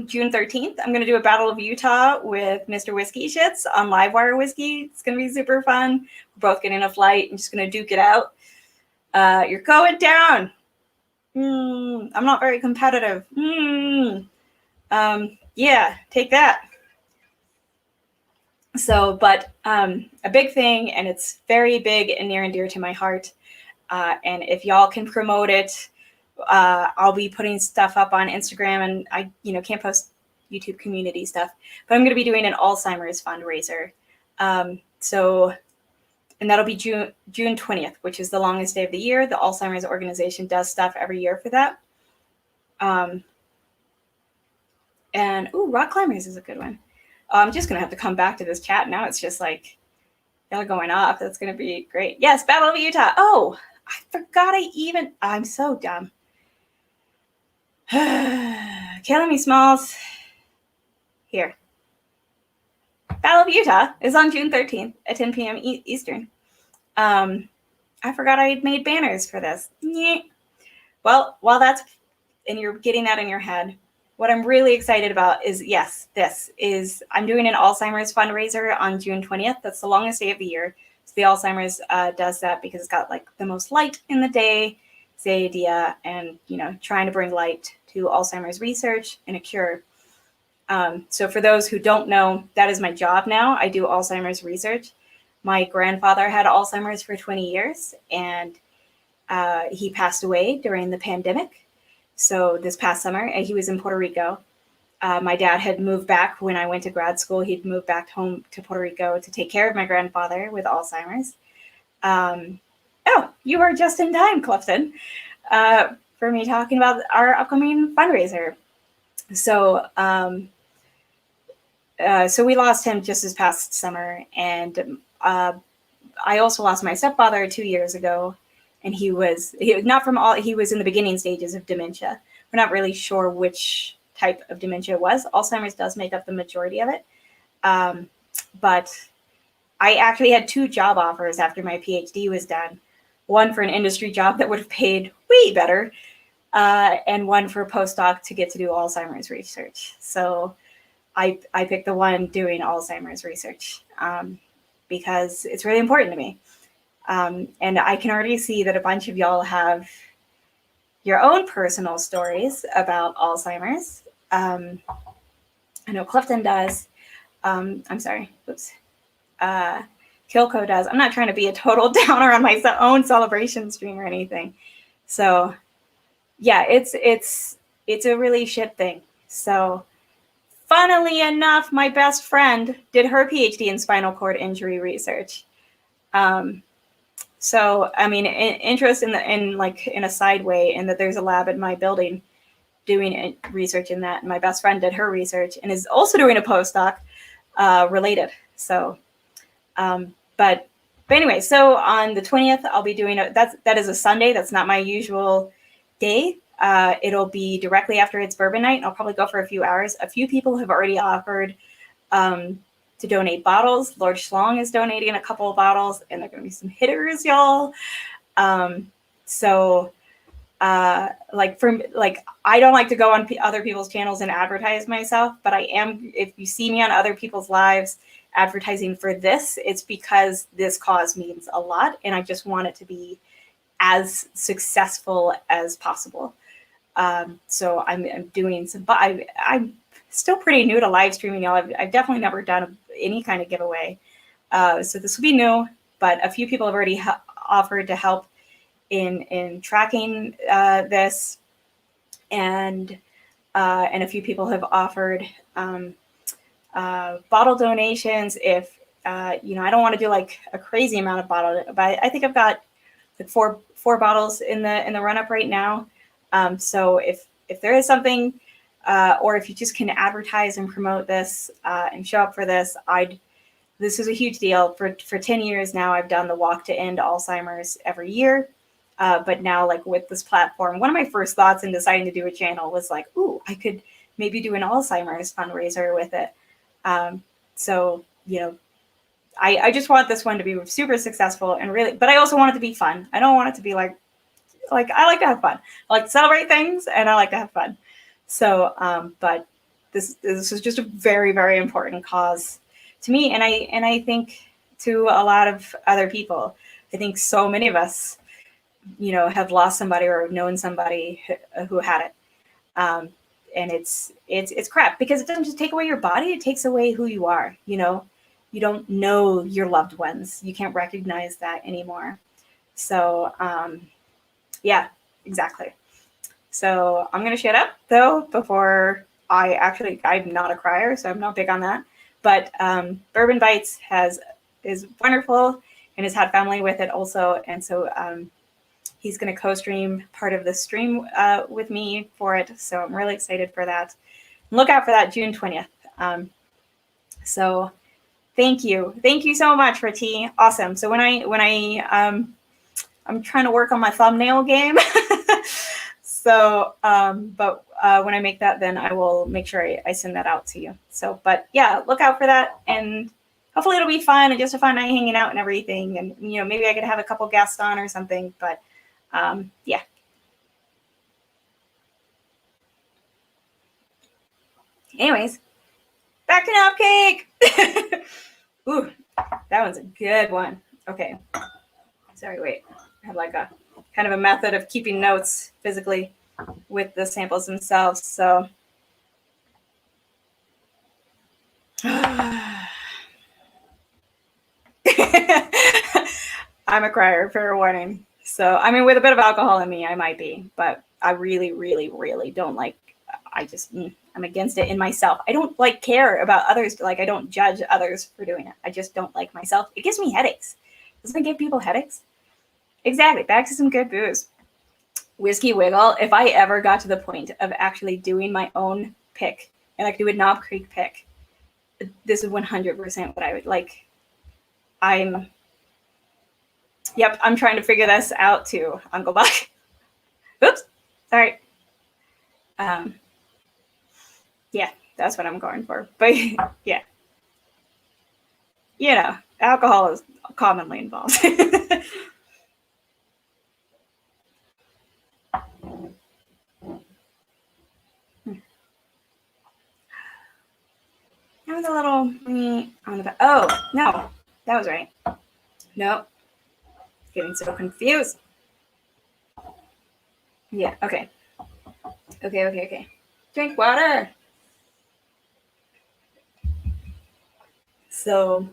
June 13th, I'm going to do a Battle of Utah with Mr. Whiskey Shits on Livewire Whiskey. It's going to be super fun. We're both getting a flight. I'm just going to duke it out. You're going down. I'm not very competitive. Yeah, take that. So, but a big thing, and it's very big and near and dear to my heart. And if y'all can promote it, I'll be putting stuff up on Instagram, and I, can't post YouTube community stuff, but I'm going to be doing an Alzheimer's fundraiser. And that'll be June 20th, which is the longest day of the year. The Alzheimer's organization does stuff every year for that. Rock climbers is a good one. I'm just going to have to come back to this chat. Now it's just like, y'all going off. That's going to be great. Yes, Battle of Utah. Oh, I forgot I'm so dumb. Killing me, Smalls. Here. Battle of Utah is on June 13th at 10 p.m. Eastern. I forgot I had made banners for this. Yeah. Well, while that's, and you're getting that in your head, what I'm really excited about is, I'm doing an Alzheimer's fundraiser on June 20th. That's the longest day of the year. So the Alzheimer's does that because it's got like the most light in the day. It's the idea, and trying to bring light to Alzheimer's research and a cure. So for those who don't know, that is my job now. I do Alzheimer's research. My grandfather had Alzheimer's for 20 years, and he passed away during the pandemic. So this past summer, he was in Puerto Rico. My dad had moved back when I went to grad school. He'd moved back home to Puerto Rico to take care of my grandfather with Alzheimer's. You are just in time, Clifton, for me talking about our upcoming fundraiser. So, so we lost him just this past summer, and I also lost my stepfather 2 years ago, and he was in the beginning stages of dementia. We're not really sure which type of dementia it was. Alzheimer's does make up the majority of it, but I actually had 2 job offers after my PhD was done. One for an industry job that would have paid way better, and one for a postdoc to get to do Alzheimer's research. So I picked the one doing Alzheimer's research because it's really important to me. And I can already see that a bunch of y'all have your own personal stories about Alzheimer's. I know Clifton does. I'm sorry. Oops. KillCo does. I'm not trying to be a total downer on my own celebration stream or anything. So yeah, it's a really shit thing. So funnily enough, my best friend did her PhD in spinal cord injury research. So I mean, interest in a side way, in that there's a lab in my building doing research in that. And my best friend did her research and is also doing a postdoc related. So, but anyway, so on the 20th, I'll be doing that is a Sunday. That's not my usual day. It'll be directly after it's bourbon night. I'll probably go for a few hours. A few people have already offered to donate bottles. Lord Schlong is donating a couple of bottles, and there are going to be some hitters, y'all. So like I don't like to go on other people's channels and advertise myself, but I am, if you see me on other people's lives advertising for this, it's because this cause means a lot and I just want it to be as successful as possible. So I'm doing some, but I'm still pretty new to live streaming, y'all. I've definitely never done any kind of giveaway. So this will be new, but a few people have already offered to help in tracking this, and a few people have offered bottle donations. If you know, I don't want to do like a crazy amount of bottle, but I think I've got like four bottles in the run up right now. So if there is something, or if you just can advertise and promote this and show up for this, this is a huge deal. For 10 years now, I've done the walk to end Alzheimer's every year. But now, like with this platform, one of my first thoughts in deciding to do a channel was like, ooh, I could maybe do an Alzheimer's fundraiser with it. So, you know, I just want this one to be super successful and really, but I also want it to be fun. I don't want it to be like I like to have fun. I like to celebrate things and I like to have fun. So, but this is just a very, very important cause to me. And I think to a lot of other people. I think so many of us, you know, have lost somebody or have known somebody who had it. And it's crap because it doesn't just take away your body. It takes away who you are. You know, you don't know your loved ones. You can't recognize that anymore. So, yeah, exactly. So I'm going to shut up though, before I'm not a crier, so I'm not big on that. But Bourbon Bytes is wonderful and has had family with it also. And so he's going to co-stream part of the stream with me for it. So I'm really excited for that. Look out for that June 20th. So thank you. Thank you so much, Rati. Awesome. So when I'm trying to work on my thumbnail game. So, but when I make that, then I will make sure I send that out to you. So, but yeah, look out for that. And hopefully it'll be fun and just a fun night hanging out and everything. And, you know, maybe I could have a couple guests on or something, but yeah. Anyways, back to Nap Cake. Ooh, that one's a good one. Okay. Sorry, wait. I have like a kind of a method of keeping notes physically with the samples themselves. So I'm a crier, fair warning. So, I mean, with a bit of alcohol in me, I might be, but I really, really, really don't like, I'm against it in myself. I don't like care about others. Like I don't judge others for doing it. I just don't like myself. It gives me headaches. Doesn't it give people headaches? Exactly. Back to some good booze. Whiskey Wiggle. If I ever got to the point of actually doing my own pick and I could do a Knob Creek pick, this is 100% what I would like. Yep, I'm trying to figure this out too, Uncle Buck. Oops, sorry. Yeah, that's what I'm going for. But yeah, you know, alcohol is commonly involved. That was a little on the back. Oh, no, that was right. Nope. Getting so confused. Yeah, okay. Okay. Drink water. So,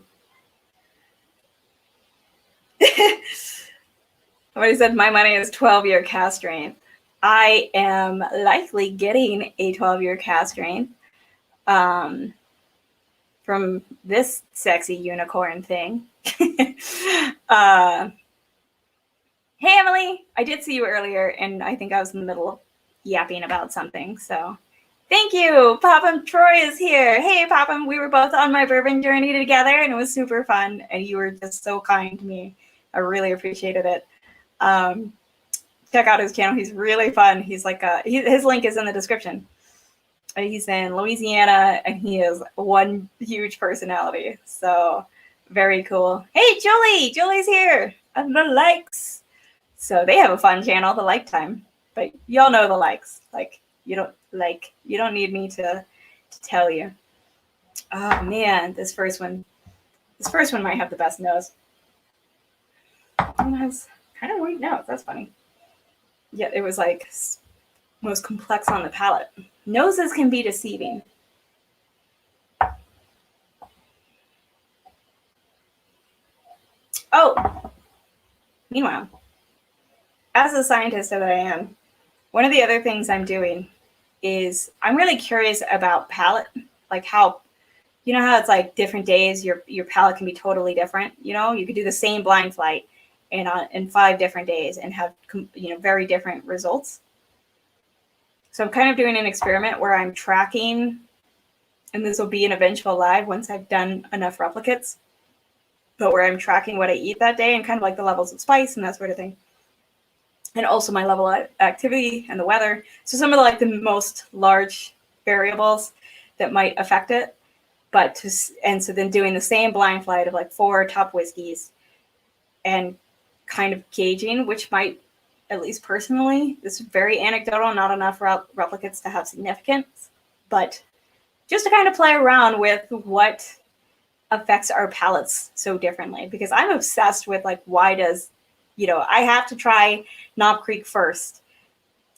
somebody said my money is 12-year cast drain. I am likely getting a 12-year cast drain from this sexy unicorn thing. Hey, Emily, I did see you earlier, and I think I was in the middle of yapping about something. So thank you. Popham Troy is here. Hey, Popham, we were both on my bourbon journey together, and it was super fun. And you were just so kind to me. I really appreciated it. Check out his channel. He's really fun. He's like, his link is in the description. He's in Louisiana, and he is one huge personality. So very cool. Hey, Julie. Julie's here. And the likes. So they have a fun channel, The Lifetime. but y'all know the likes. Like you don't need me to tell you. Oh man, this first one might have the best nose. It has kind of white nose. That's funny. Yeah, it was like most complex on the palate. Noses can be deceiving. Oh, meanwhile, as a scientist that I am, one of the other things I'm doing is I'm really curious about palate, like how, you know how it's like different days, your palate can be totally different. You know, you could do the same blind flight in 5 different days and have, you know, very different results. So I'm kind of doing an experiment where I'm tracking, and this will be an eventual live once I've done enough replicates, but where I'm tracking what I eat that day and kind of like the levels of spice and that sort of thing. And also my level of activity and the weather. So some of the most large variables that might affect it. And so then doing the same blind flight of like 4 top whiskeys and kind of gauging, which might, at least personally, this is very anecdotal, not enough replicates to have significance, but just to kind of play around with what affects our palates so differently. Because I'm obsessed with like, why does, you know, I have to try Knob Creek first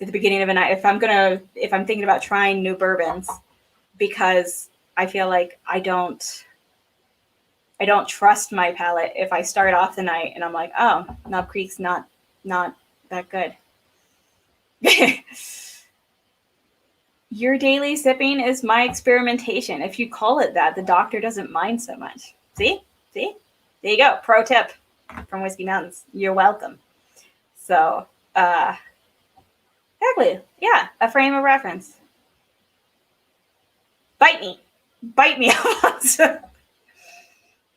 at the beginning of a night if I'm thinking about trying new bourbons, because I feel like I don't trust my palate if I start off the night and I'm like, oh, Knob Creek's not that good. Your daily sipping is my experimentation. If you call it that, the doctor doesn't mind so much. See? There you go. Pro tip from Whiskey Mountains. You're welcome. So, exactly. Yeah, a frame of reference. Bite me, Alfonso.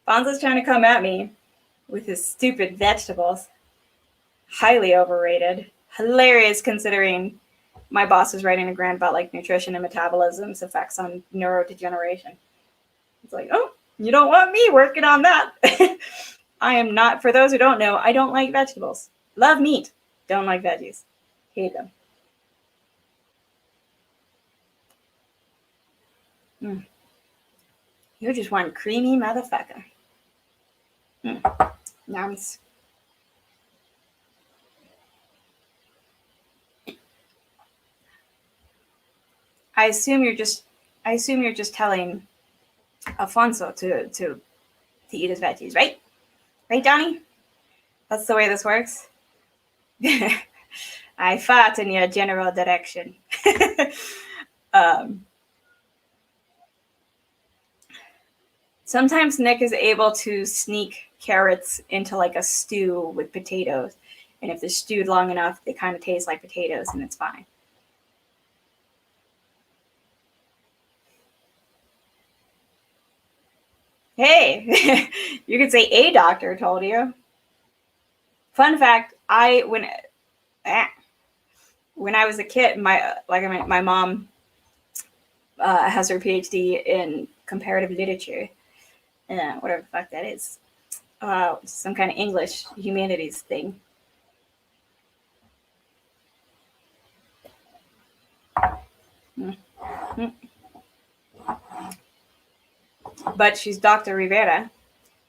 Alfonso's trying to come at me with his stupid vegetables. Highly overrated. Hilarious considering my boss is writing a grant about like nutrition and metabolism's effects on neurodegeneration. It's like, oh, you don't want me working on that. I am not, for those who don't know, I don't like vegetables. Love meat. Don't like veggies. Hate them. You're just one creamy motherfucker. Nice. I assume you're just telling Alfonso to eat his veggies, right? Right, Donnie? That's the way this works. I fought in your general direction. Sometimes Nick is able to sneak carrots into like a stew with potatoes. And if they're stewed long enough, they kind of taste like potatoes and it's fine. Hey, you could say a doctor told you. Fun fact, when I was a kid, my mom has her PhD in comparative literature. Whatever the fuck that is. Some kind of English humanities thing. But she's Dr. Rivera.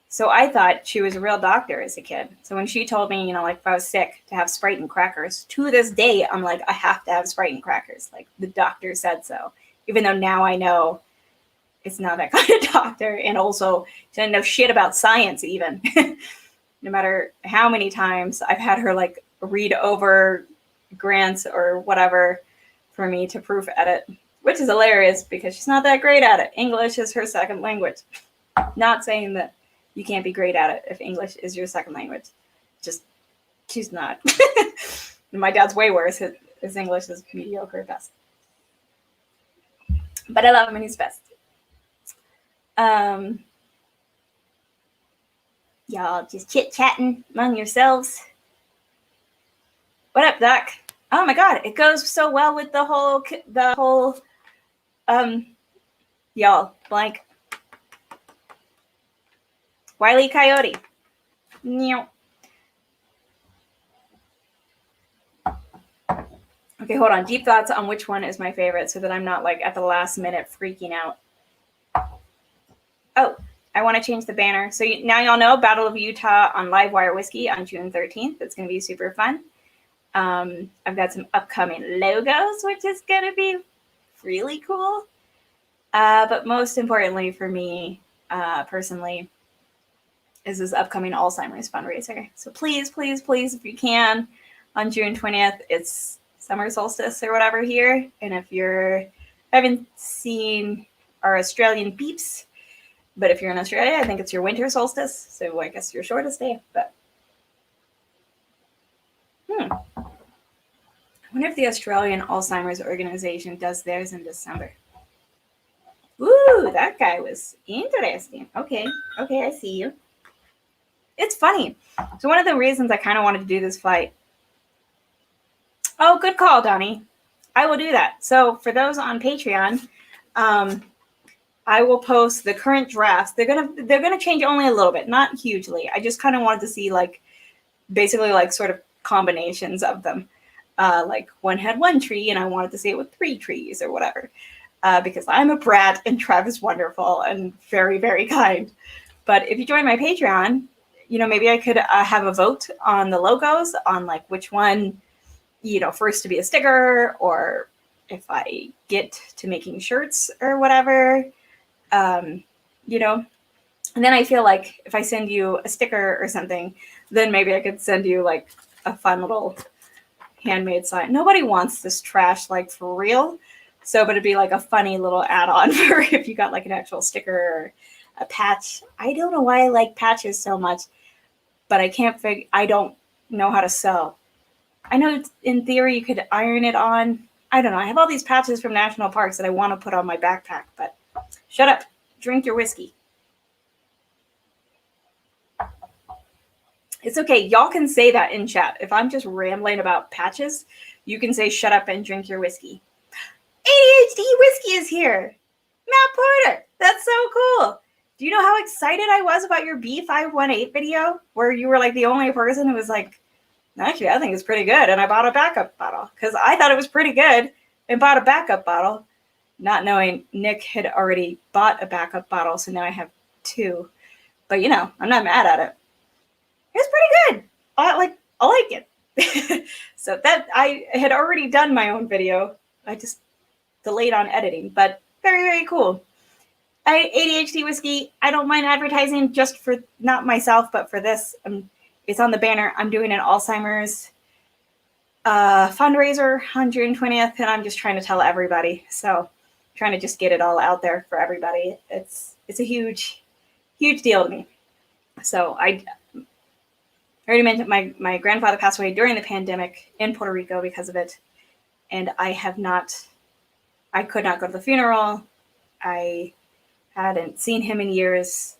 So I thought she was a real doctor as a kid. So when she told me, you know, like if I was sick, to have Sprite and crackers, to this day, I'm like, I have to have Sprite and crackers. Like the doctor said so. Even though now I know it's not that kind of doctor. And also she doesn't know shit about science even. No matter how many times I've had her like read over grants or whatever for me to proof edit, which is hilarious because she's not that great at it. English is her second language. Not saying that you can't be great at it if English is your second language. Just, she's not. My dad's way worse. His English is mediocre at best. But I love him and he's best. Y'all just chit-chatting among yourselves. What up, Doc? Oh my god, it goes so well with the whole y'all, blank. Wile E. Coyote. Okay, hold on. Deep thoughts on which one is my favorite so that I'm not like at the last minute freaking out. Oh, I want to change the banner. So now y'all know Battle of Utah on Livewire Whiskey on June 13th. It's going to be super fun. I've got some upcoming logos, which is going to be really cool. But most importantly for me, personally, is this upcoming Alzheimer's fundraiser. So please, please, please, if you can, on June 20th, it's summer solstice or whatever here. And if you haven't seen our Australian beeps, but if you're in Australia, I think it's your winter solstice. So I guess your shortest day. But I wonder if the Australian Alzheimer's organization does theirs in December. Ooh, that guy was interesting. Okay, I see you. It's funny. So one of the reasons I kind of wanted to do this flight. Oh, good call, Donnie. I will do that. So for those on Patreon, I will post the current drafts. They're gonna change only a little bit, not hugely. I just kind of wanted to see basically sort of combinations of them. Like one had one tree, and I wanted to see it with 3 trees or whatever. Because I'm a brat and Trev is wonderful and very, very kind. But if you join my Patreon, maybe I could have a vote on the logos, on which one, first to be a sticker, or if I get to making shirts or whatever, And then I feel like if I send you a sticker or something, then maybe I could send you a fun little handmade sign. Nobody wants this trash, for real. So, but it'd be a funny little add-on for if you got an actual sticker or a patch. I don't know why I like patches so much, but I don't know how to sew. I know in theory you could iron it on. I don't know. I have all these patches from national parks that I want to put on my backpack, but shut up. Drink your whiskey. It's okay. Y'all can say that in chat. If I'm just rambling about patches, you can say shut up and drink your whiskey. ADHD Whiskey is here. Matt Porter. That's so cool. Do you know how excited I was about your B518 video where you were the only person who was actually, I think it's pretty good. And I bought a backup bottle because I thought it was pretty good and bought a backup bottle, not knowing Nick had already bought a backup bottle. So now I have 2. But, I'm not mad at it. It's pretty good. I like it. So that I had already done my own video. I just delayed on editing, but very, very cool. ADHD Whiskey, I don't mind advertising just for not myself, but for this. It's on the banner. I'm doing an Alzheimer's fundraiser on June 20th, and I'm just trying to tell everybody. So trying to just get it all out there for everybody. It's a huge, huge deal to me. So I already mentioned my grandfather passed away during the pandemic in Puerto Rico because of it. And I could not go to the funeral. I hadn't seen him in years.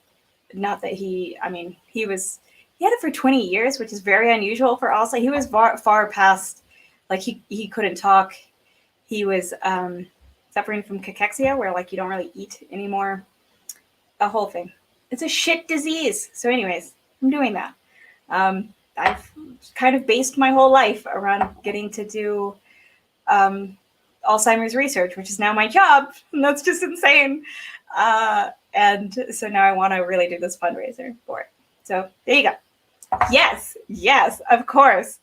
Not that he had it for 20 years, which is very unusual for Alzheimer's. He was far past, he couldn't talk. He was suffering from cachexia, where you don't really eat anymore. A whole thing. It's a shit disease. So anyways, I'm doing that. I've kind of based my whole life around getting to do Alzheimer's research, which is now my job. And that's just insane. And so now I want to really do this fundraiser for it. So there you go. Yes, of course.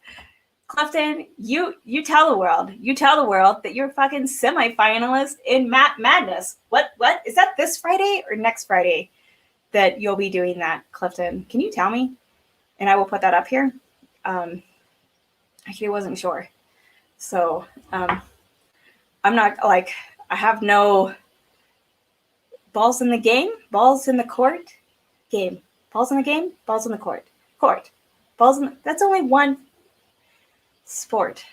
Clifton, you tell the world. You tell the world that you're a fucking semifinalist in Madness. What? Is that this Friday or next Friday that you'll be doing that, Clifton? Can you tell me? And I will put that up here. Actually, I wasn't sure. So I'm not I have no balls in the game, balls in the court, game. Balls in the game, balls in the court. Balls in that's only one sport.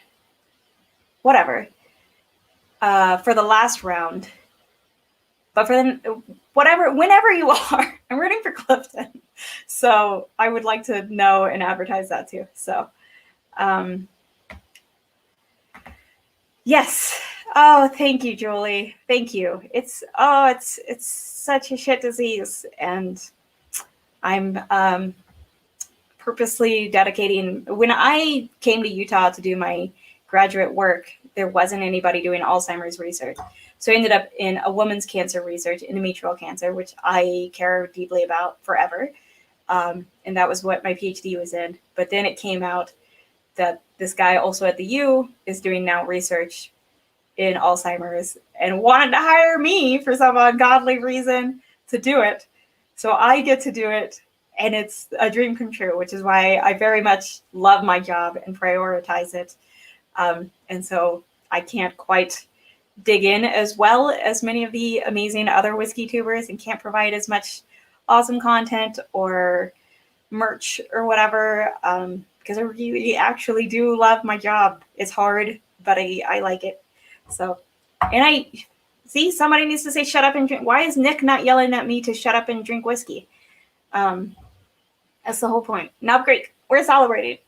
Whatever. For the last round. But for whenever you are, I'm rooting for Clifton. So I would like to know and advertise that too. So, yes. Oh, thank you, Julie. Thank you. It's such a shit disease, and I'm purposely dedicating. When I came to Utah to do my graduate work, there wasn't anybody doing Alzheimer's research. So I ended up in a woman's cancer research, endometrial cancer, which I care deeply about forever. And that was what my PhD was in. But then it came out that this guy also at the U is doing now research in Alzheimer's and wanted to hire me for some ungodly reason to do it. So I get to do it, and it's a dream come true, which is why I very much love my job and prioritize it. And so I can't quite dig in as well as many of the amazing other whiskey tubers and can't provide as much awesome content or merch or whatever, because I really actually do love my job. It's hard, but I like it. So, and I see somebody needs to say shut up and drink. Why is Nick not yelling at me to shut up and drink whiskey? That's the whole point. Now, great. We're celebrating.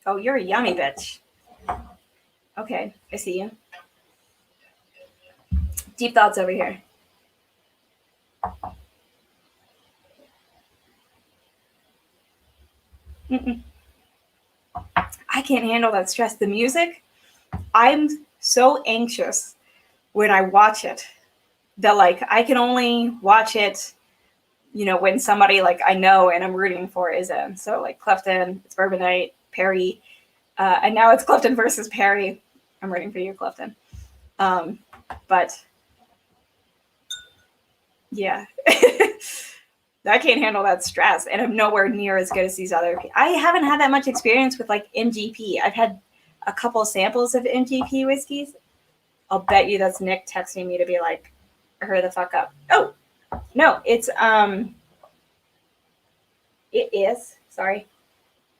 Oh, you're a yummy bitch. Okay, I see you. Deep thoughts over here. I can't handle that stress. The music, I'm so anxious when I watch it that like I can only watch it, you know, when somebody like I know and I'm rooting for is in. So like Clifton, it's Bourbon Night, Perry, and now it's Clifton versus Perry. I'm rooting for you, Clifton. But yeah. I can't handle that stress, and I'm nowhere near as good as these other people. I haven't had that much experience with like MGP. I've had a couple of samples of MGP whiskeys. I'll bet you that's Nick texting me to be like, hurry the fuck up. Oh, no, it's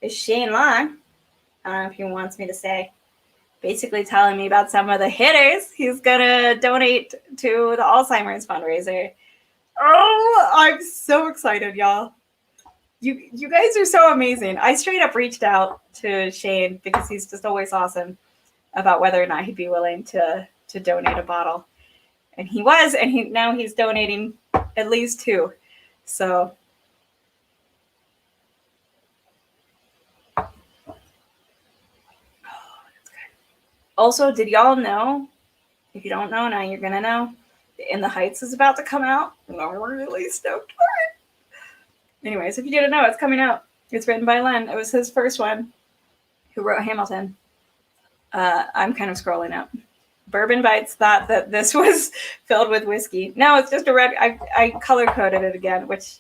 Shane Long. I don't know if he wants me to say, basically telling me about some of the hitters he's gonna donate to the Alzheimer's fundraiser. Oh, I'm so excited, y'all. You guys are so amazing. I straight up reached out to Shane because he's just always awesome about whether or not he'd be willing to donate a bottle. And he was, and now he's donating at least 2. So also, did y'all know? If you don't know, now you're gonna know. In the Heights is about to come out, and I'm really stoked for it. Anyways, if you didn't know, it's coming out. It's written by Len. It was his first one, who wrote Hamilton. I'm kind of scrolling up. Bourbon Bytes thought that this was filled with whiskey. No, it's just a red. I color coded it again, which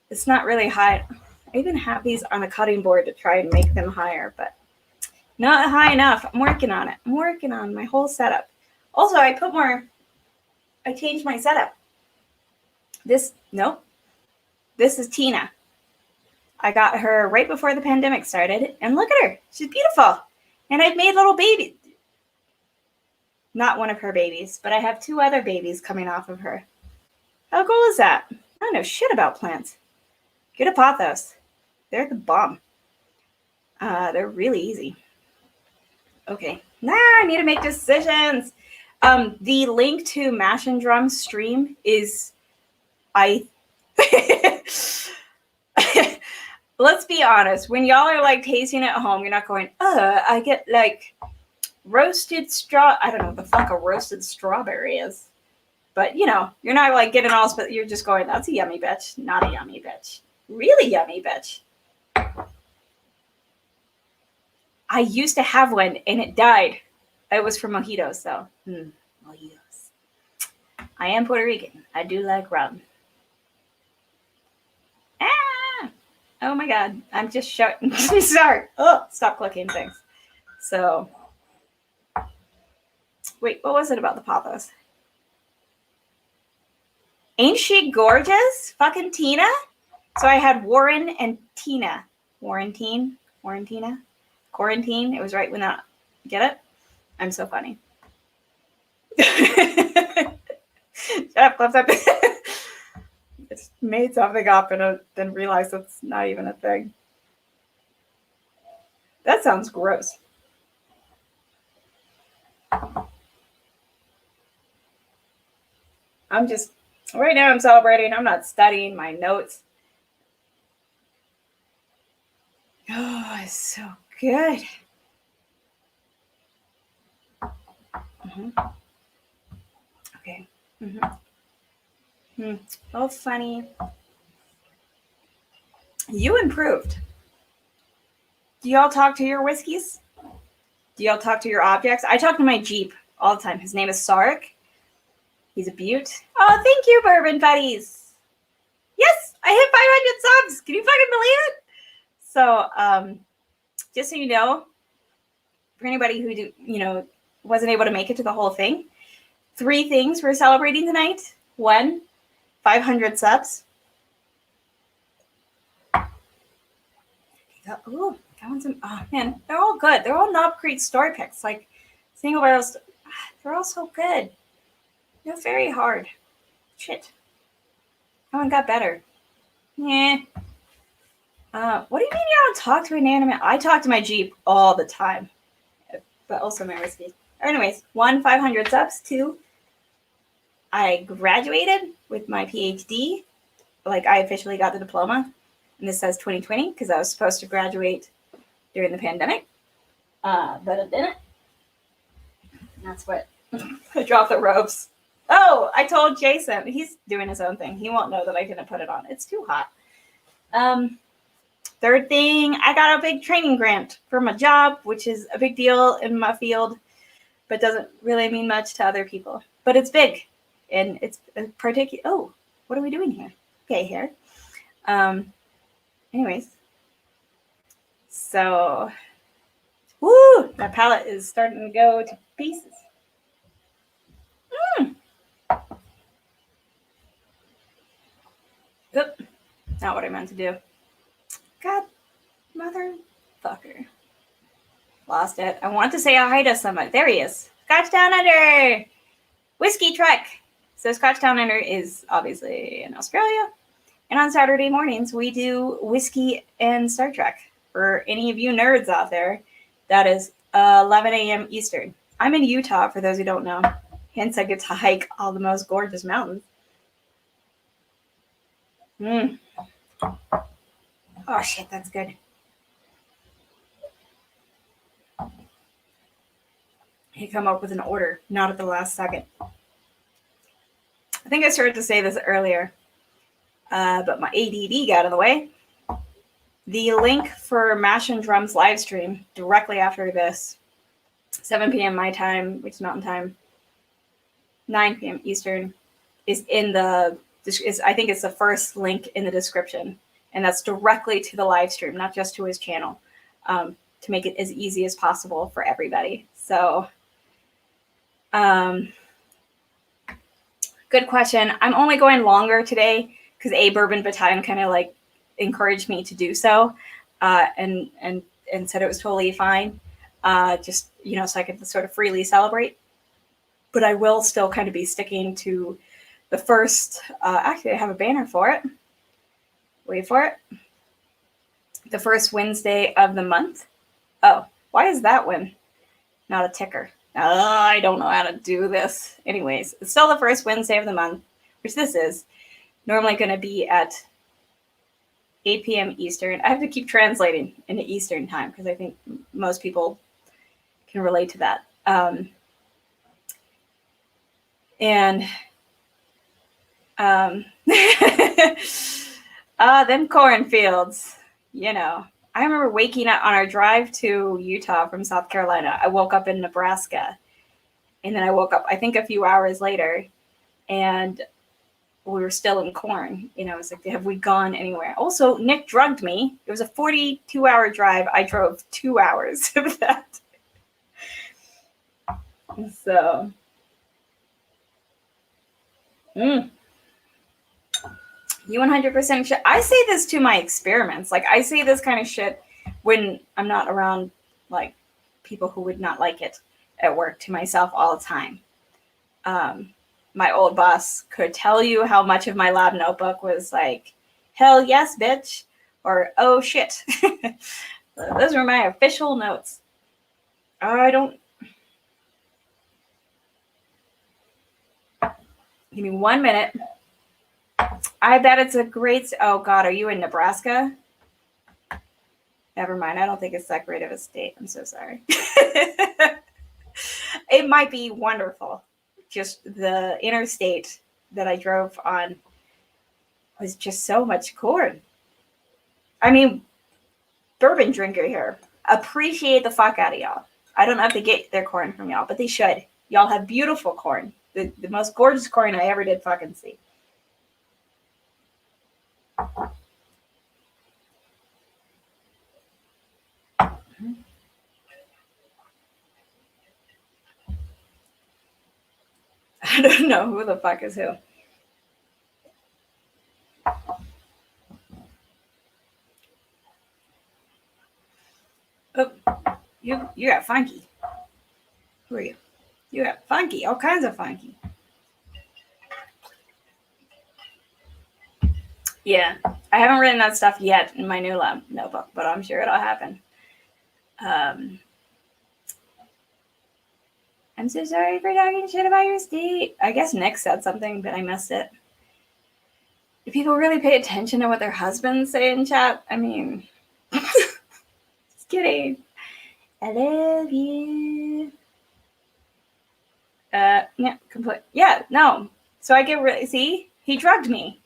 it's not really high. I even have these on a cutting board to try and make them higher, but not high enough. I'm working on it. I'm working on my whole setup. Also, I changed my setup. This is Tina. I got her right before the pandemic started, and look at her. She's beautiful. And I've made little babies. Not one of her babies, but I have 2 other babies coming off of her. How cool is that? I don't know shit about plants. Get a pothos. They're the bomb. They're really easy. Okay. Now I need to make decisions. The link to Mash and Drum stream is let's be honest. When y'all are like tasting at home, you're not going, I get like roasted I don't know what the fuck a roasted strawberry is. But you know, you're not like getting all, but you're just going, that's a yummy bitch, not a yummy bitch. Really yummy bitch. I used to have one and it died. It was for mojitos though. Mojitos. I am Puerto Rican. I do like rum. Oh my God. I'm just showing. Sorry. Oh, stop clicking things. So, wait, what was it about the Papas? Ain't she gorgeous? Fucking Tina? So I had Warren and Tina. Warrantine? Quarantine? It was right when that. Get it? I'm so funny. Shut up, Cliff. Just made something up and then realized it's not even a thing. That sounds gross. Right now I'm celebrating. I'm not studying my notes. Oh, it's so good. Okay. Oh, funny. You improved. Do y'all talk to your whiskeys? Do y'all talk to your objects? I talk to my Jeep all the time. His name is Sarek. He's a beaut. Oh, thank you, Bourbon Buddies. Yes, I hit 500 subs. Can you fucking believe it? So, just so you know, for anybody who wasn't able to make it to the whole thing, 3 things we're celebrating tonight. 1, 500 subs. Ooh, that one's oh man, they're all good. They're all not great story picks. Like single barrels, they're all so good. They're very hard. Shit. That one got better. Yeah. What do you mean you don't talk to an animate? I talk to my Jeep all the time, but also my whiskey. Anyways, 1, 500 subs. 2, I graduated with my PhD. Like I officially got the diploma, and this says 2020 because I was supposed to graduate during the pandemic, but I didn't. And that's what I dropped the ropes. Oh, I told Jason. He's doing his own thing. He won't know that I didn't put it on. It's too hot. 3rd thing, I got a big training grant for my job, which is a big deal in my field, but doesn't really mean much to other people. But it's big, and it's particular. Oh, what are we doing here? Okay, here. Anyways, so, woo, my palate is starting to go to pieces. Oop, not what I meant to do. God, motherfucker. Lost it. I want to say hi to somebody. There he is. Scotch Down Under. Whiskey Trek. So Scotch Down Under is obviously in Australia. And on Saturday mornings, we do whiskey and Star Trek. For any of you nerds out there, that is 11 a.m. Eastern. I'm in Utah, for those who don't know. Hence, I get to hike all the most gorgeous mountains. Oh, shit, that's good. He come up with an order, not at the last second. I think I started to say this earlier, but my ADD got in the way. The link for Mash and Drums live stream directly after this, 7 p.m. my time, which is Mountain Time, 9 p.m. Eastern, is in the. I think it's the first link in the description, and that's directly to the live stream, not just to his channel, to make it as easy as possible for everybody. So, good question. I'm only going longer today because Bourbon Battalion kind of like encouraged me to do so, and said it was totally fine, just so I could sort of freely celebrate. But I will still kind of be sticking to the first. Actually, I have a banner for it. Wait for it. The first Wednesday of the month. Oh, why is that one not a ticker? I don't know how to do this. Anyways, it's still the first Wednesday of the month, which this is normally going to be at 8 p.m. Eastern. I have to keep translating into Eastern time because I think most people can relate to that. Them cornfields, I remember waking up on our drive to Utah from South Carolina. I woke up in Nebraska, and then I woke up, I think, a few hours later, and we were still in corn. It's like, have we gone anywhere? Also, Nick drugged me. It was a 42-hour drive. I drove 2 hours of that. So, you 100% shit. I say this to my experiments. Like, I say this kind of shit when I'm not around, like, people who would not like it at work, to myself all the time. My old boss could tell you how much of my lab notebook was like, hell yes, bitch, or oh shit. Those were my official notes. Give me 1 minute. I bet it's a great. Oh God, are you in Nebraska? Never mind. I don't think it's that great of a state. I'm so sorry. It might be wonderful. Just the interstate that I drove on was just so much corn. I mean, bourbon drinker here. Appreciate the fuck out of y'all. I don't know if they get their corn from y'all, but they should. Y'all have beautiful corn. The most gorgeous corn I ever did fucking see. I don't know who the fuck is who. Oh, you got funky. Who are you? You got funky, all kinds of funky. Yeah, I haven't written that stuff yet in my new lab notebook, but I'm sure it'll happen. I'm so sorry for talking shit about your state. I guess Nick said something, but I missed it. Do people really pay attention to what their husbands say in chat? I mean, just kidding. I love you. Yeah, complete. Yeah, no. So I get really, see, he drugged me.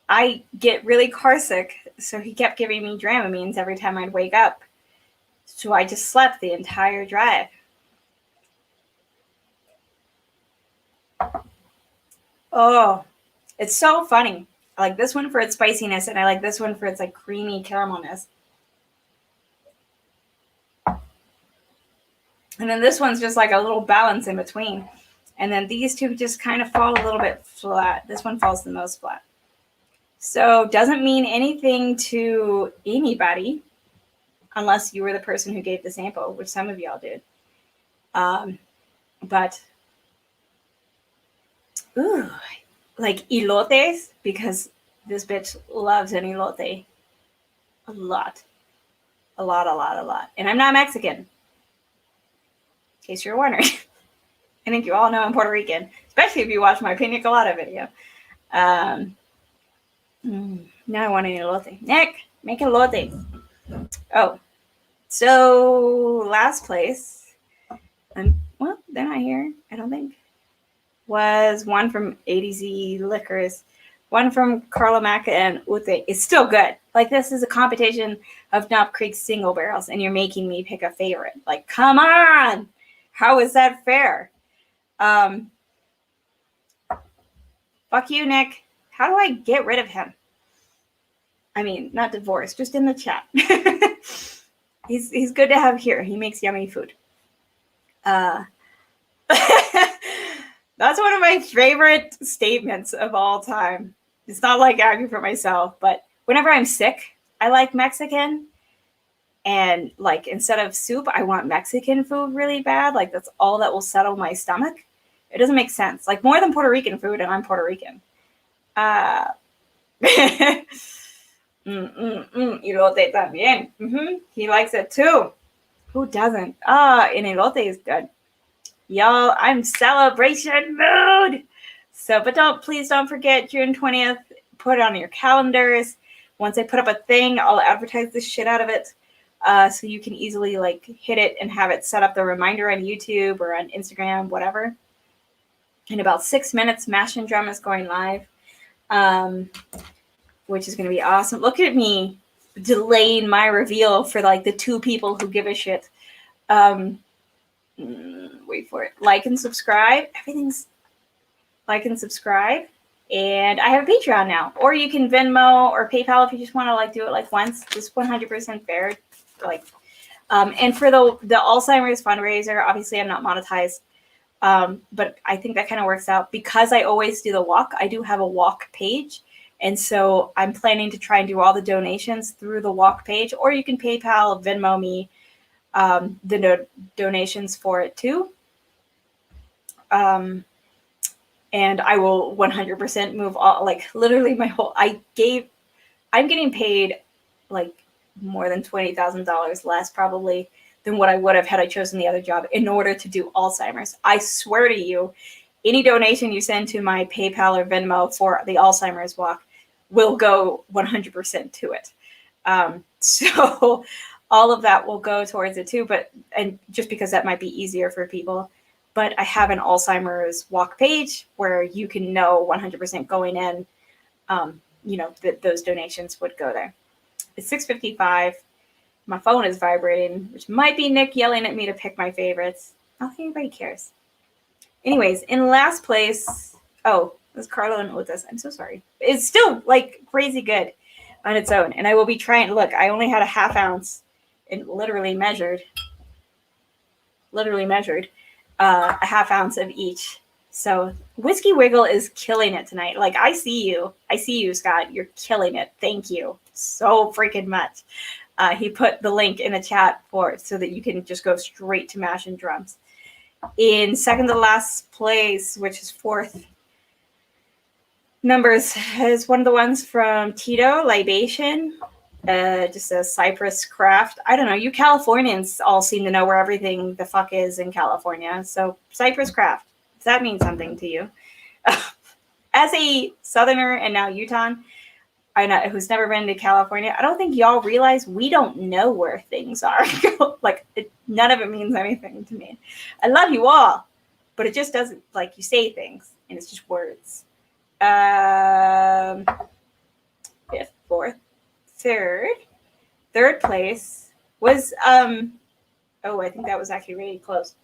I get really car sick, so he kept giving me Dramamines every time I'd wake up. So I just slept the entire drive. Oh, it's so funny. I like this one for its spiciness, and I like this one for its like creamy caramelness. And then this one's just like a little balance in between. And then these two just kind of fall a little bit flat. This one falls the most flat. So doesn't mean anything to anybody unless you were the person who gave the sample, which some of y'all did. But, ooh, like elotes, because this bitch loves an elote. A lot. A lot. And I'm not Mexican. In case you're wondering. I think you all know I'm Puerto Rican, especially if you watch my pina colada video. Now I want an elote. Nick, make an elote. Oh, so last place, well, they're not here, I don't think, was one from ADZ Liquors, one from Carlo Maca and Ute. It's still good. Like, this is a competition of Knob Creek single barrels, and you're making me pick a favorite. Like, come on! How is that fair? Fuck you, Nick. How do I get rid of him? I mean, not divorce, just in the chat. He's good to have here. He makes yummy food. That's one of my favorite statements of all time. It's not like acting for myself, but whenever I'm sick, I like Mexican. And like, instead of soup, I want Mexican food really bad. Like, that's all that will settle my stomach. It doesn't make sense. Like, more than Puerto Rican food, and I'm Puerto Rican. Elote también. He likes it too. Who doesn't? And elote is good. Y'all, I'm celebration mood. So, but please don't forget June 20th. Put it on your calendars. Once I put up a thing, I'll advertise the shit out of it. So you can easily like hit it and have it set up the reminder on YouTube or on Instagram, whatever. In about 6 minutes, Mash and Drum is going live, which is going to be awesome. Look at me delaying my reveal for like the 2 people who give a shit. Wait for it. Like and subscribe. Everything's like and subscribe. And I have a Patreon now. Or you can Venmo or PayPal if you just want to like do it like once. Just 100% fair. Like, and for the Alzheimer's fundraiser, obviously I'm not monetized. But I think that kind of works out because I always do the walk. I do have a walk page. And so I'm planning to try and do all the donations through the walk page, or you can PayPal, Venmo me, the donations for it too. And I will 100% move all, like literally my whole, I'm getting paid like more than $20,000 less probably than what I would have had I chosen the other job in order to do Alzheimer's. I swear to you, any donation you send to my PayPal or Venmo for the Alzheimer's walk will go 100% to it. So all of that will go towards it too, and just because that might be easier for people. But I have an Alzheimer's walk page where you can know 100% going in, that those donations would go there. It's 6:55. My phone is vibrating, which might be Nick yelling at me to pick my favorites. I don't think anybody cares. Anyways, in last place, it was Carlo and Otis. I'm so sorry. It's still like crazy good on its own. And I will be trying, look, I only had a half ounce and literally measured a half ounce of each. So Whiskey Wiggle is killing it tonight. Like, I see you, Scott. You're killing it. Thank you so freaking much. He put the link in the chat so that you can just go straight to Mash and Drums. In second to last place, which is fourth, numbers is one of the ones from Tito, Libation, just a Cypress craft. I don't know. You Californians all seem to know where everything the fuck is in California. So Cypress craft, does that mean something to you? As a Southerner and now Utah, who's never been to California, I don't think y'all realize we don't know where things are. Like, none of it means anything to me. I love you all, but it just doesn't, like, you say things and it's just words. Fifth, fourth, third place was, I think that was actually really close.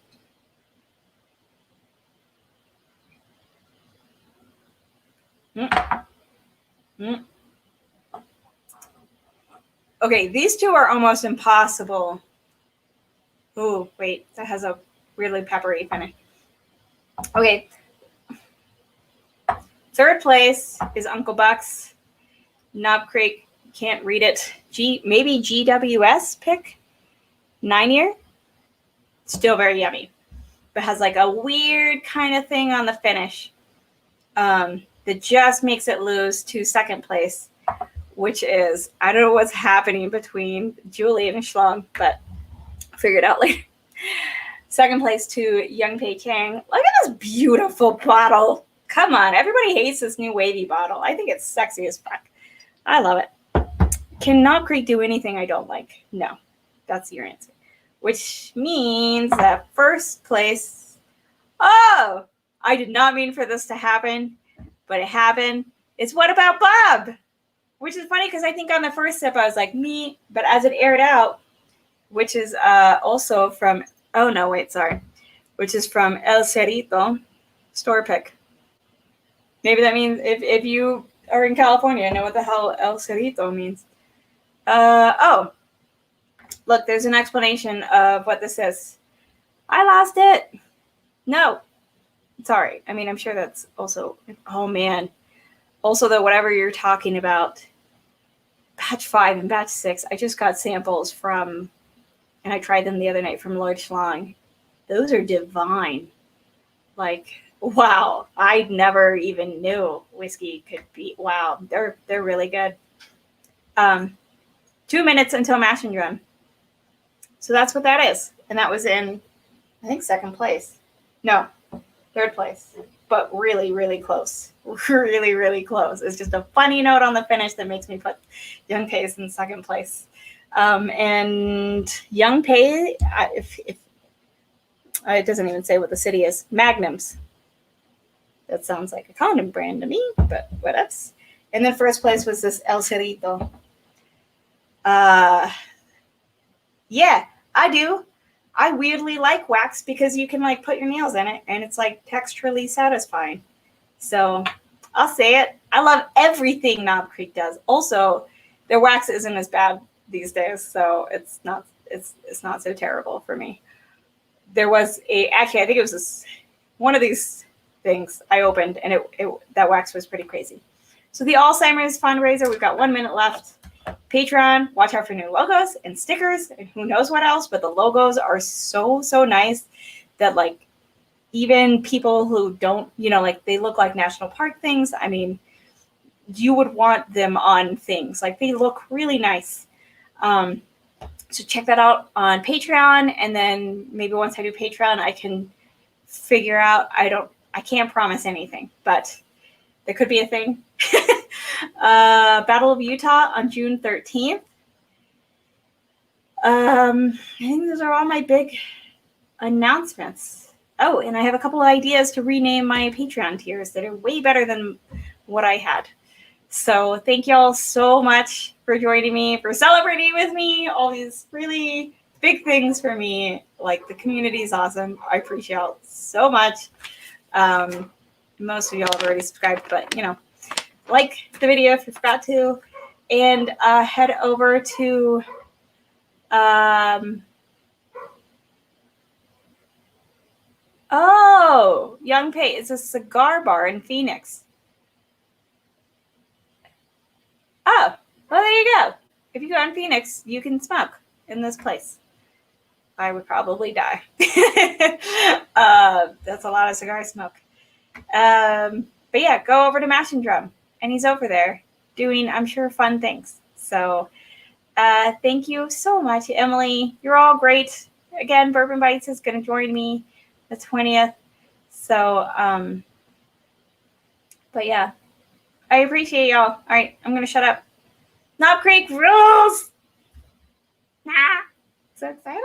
Okay, these two are almost impossible. Oh, wait, that has a really peppery finish. Okay. Third place is Uncle Buck's Knob Creek. Can't read it. Maybe GWS pick. 9-year. Still very yummy. But has like a weird kind of thing on the finish. That just makes it lose to second place, which is, I don't know what's happening between Julie and Schlong, but I'll figure it out later. Second place to Young Pei Chang. Look at this beautiful bottle. Come on, everybody hates this new wavy bottle. I think it's sexy as fuck. I love it. Can Knob Creek do anything I don't like? No, that's your answer. Which means that first place, I did not mean for this to happen, but it happened. It's What About Bob? Which is funny because I think on the first sip I was like, me, but as it aired out, which is also from, which is from El Cerrito, store pick. Maybe that means if you are in California, I know what the hell El Cerrito means. Look, there's an explanation of what this is. I lost it. No, sorry. I mean, I'm sure that's also, oh man. Also, though, whatever you're talking about, batch 5 and batch 6, I just got samples from, and I tried them the other night from Lord Schlong. Those are divine. Like, wow, I never even knew whiskey could be, wow, they're really good. 2 minutes until Mash and Drum. So that's what that is. And that was in, I think, second place. No, third place. But really, really close. Really, really close. It's just a funny note on the finish that makes me put Young Pei's in second place. And Young Pei, if it doesn't even say what the city is, Magnums. That sounds like a condom brand to me, but what else? And then first place was this El Cerrito. Yeah, I do. I weirdly like wax because you can like put your nails in it and it's like texturally satisfying. So I'll say it. I love everything Knob Creek does. Also, their wax isn't as bad these days, so it's not so terrible for me. There was I think it was one of these things I opened and that wax was pretty crazy. So the Alzheimer's fundraiser, we've got 1 minute left. Patreon, watch out for new logos and stickers and who knows what else, but the logos are so nice that like even people who don't, like they look like national park things. I mean, you would want them on things. Like they look really nice. So check that out on Patreon. And then maybe once I do Patreon, I can figure out, I can't promise anything, but there could be a thing. Battle of Utah on June 13th. I think those are all my big announcements. Oh, and I have a couple of ideas to rename my Patreon tiers that are way better than what I had. So thank y'all so much for joining me, for celebrating with me, all these really big things for me. Like, the community is awesome. I appreciate y'all so much. Most of y'all have already subscribed, but, you know, like the video if you forgot to, and head over to Young Pate. It's a cigar bar in Phoenix. Oh, well, there you go. If you go in Phoenix, you can smoke in this place. I would probably die. That's a lot of cigar smoke. But yeah, go over to Mash and Drum, and he's over there doing, I'm sure, fun things. So thank you so much, Emily. You're all great. Again, Bourbon Bytes is going to join me the 20th. So, but yeah, I appreciate y'all. All right, I'm going to shut up. Knob Creek rules! Nah, so excited.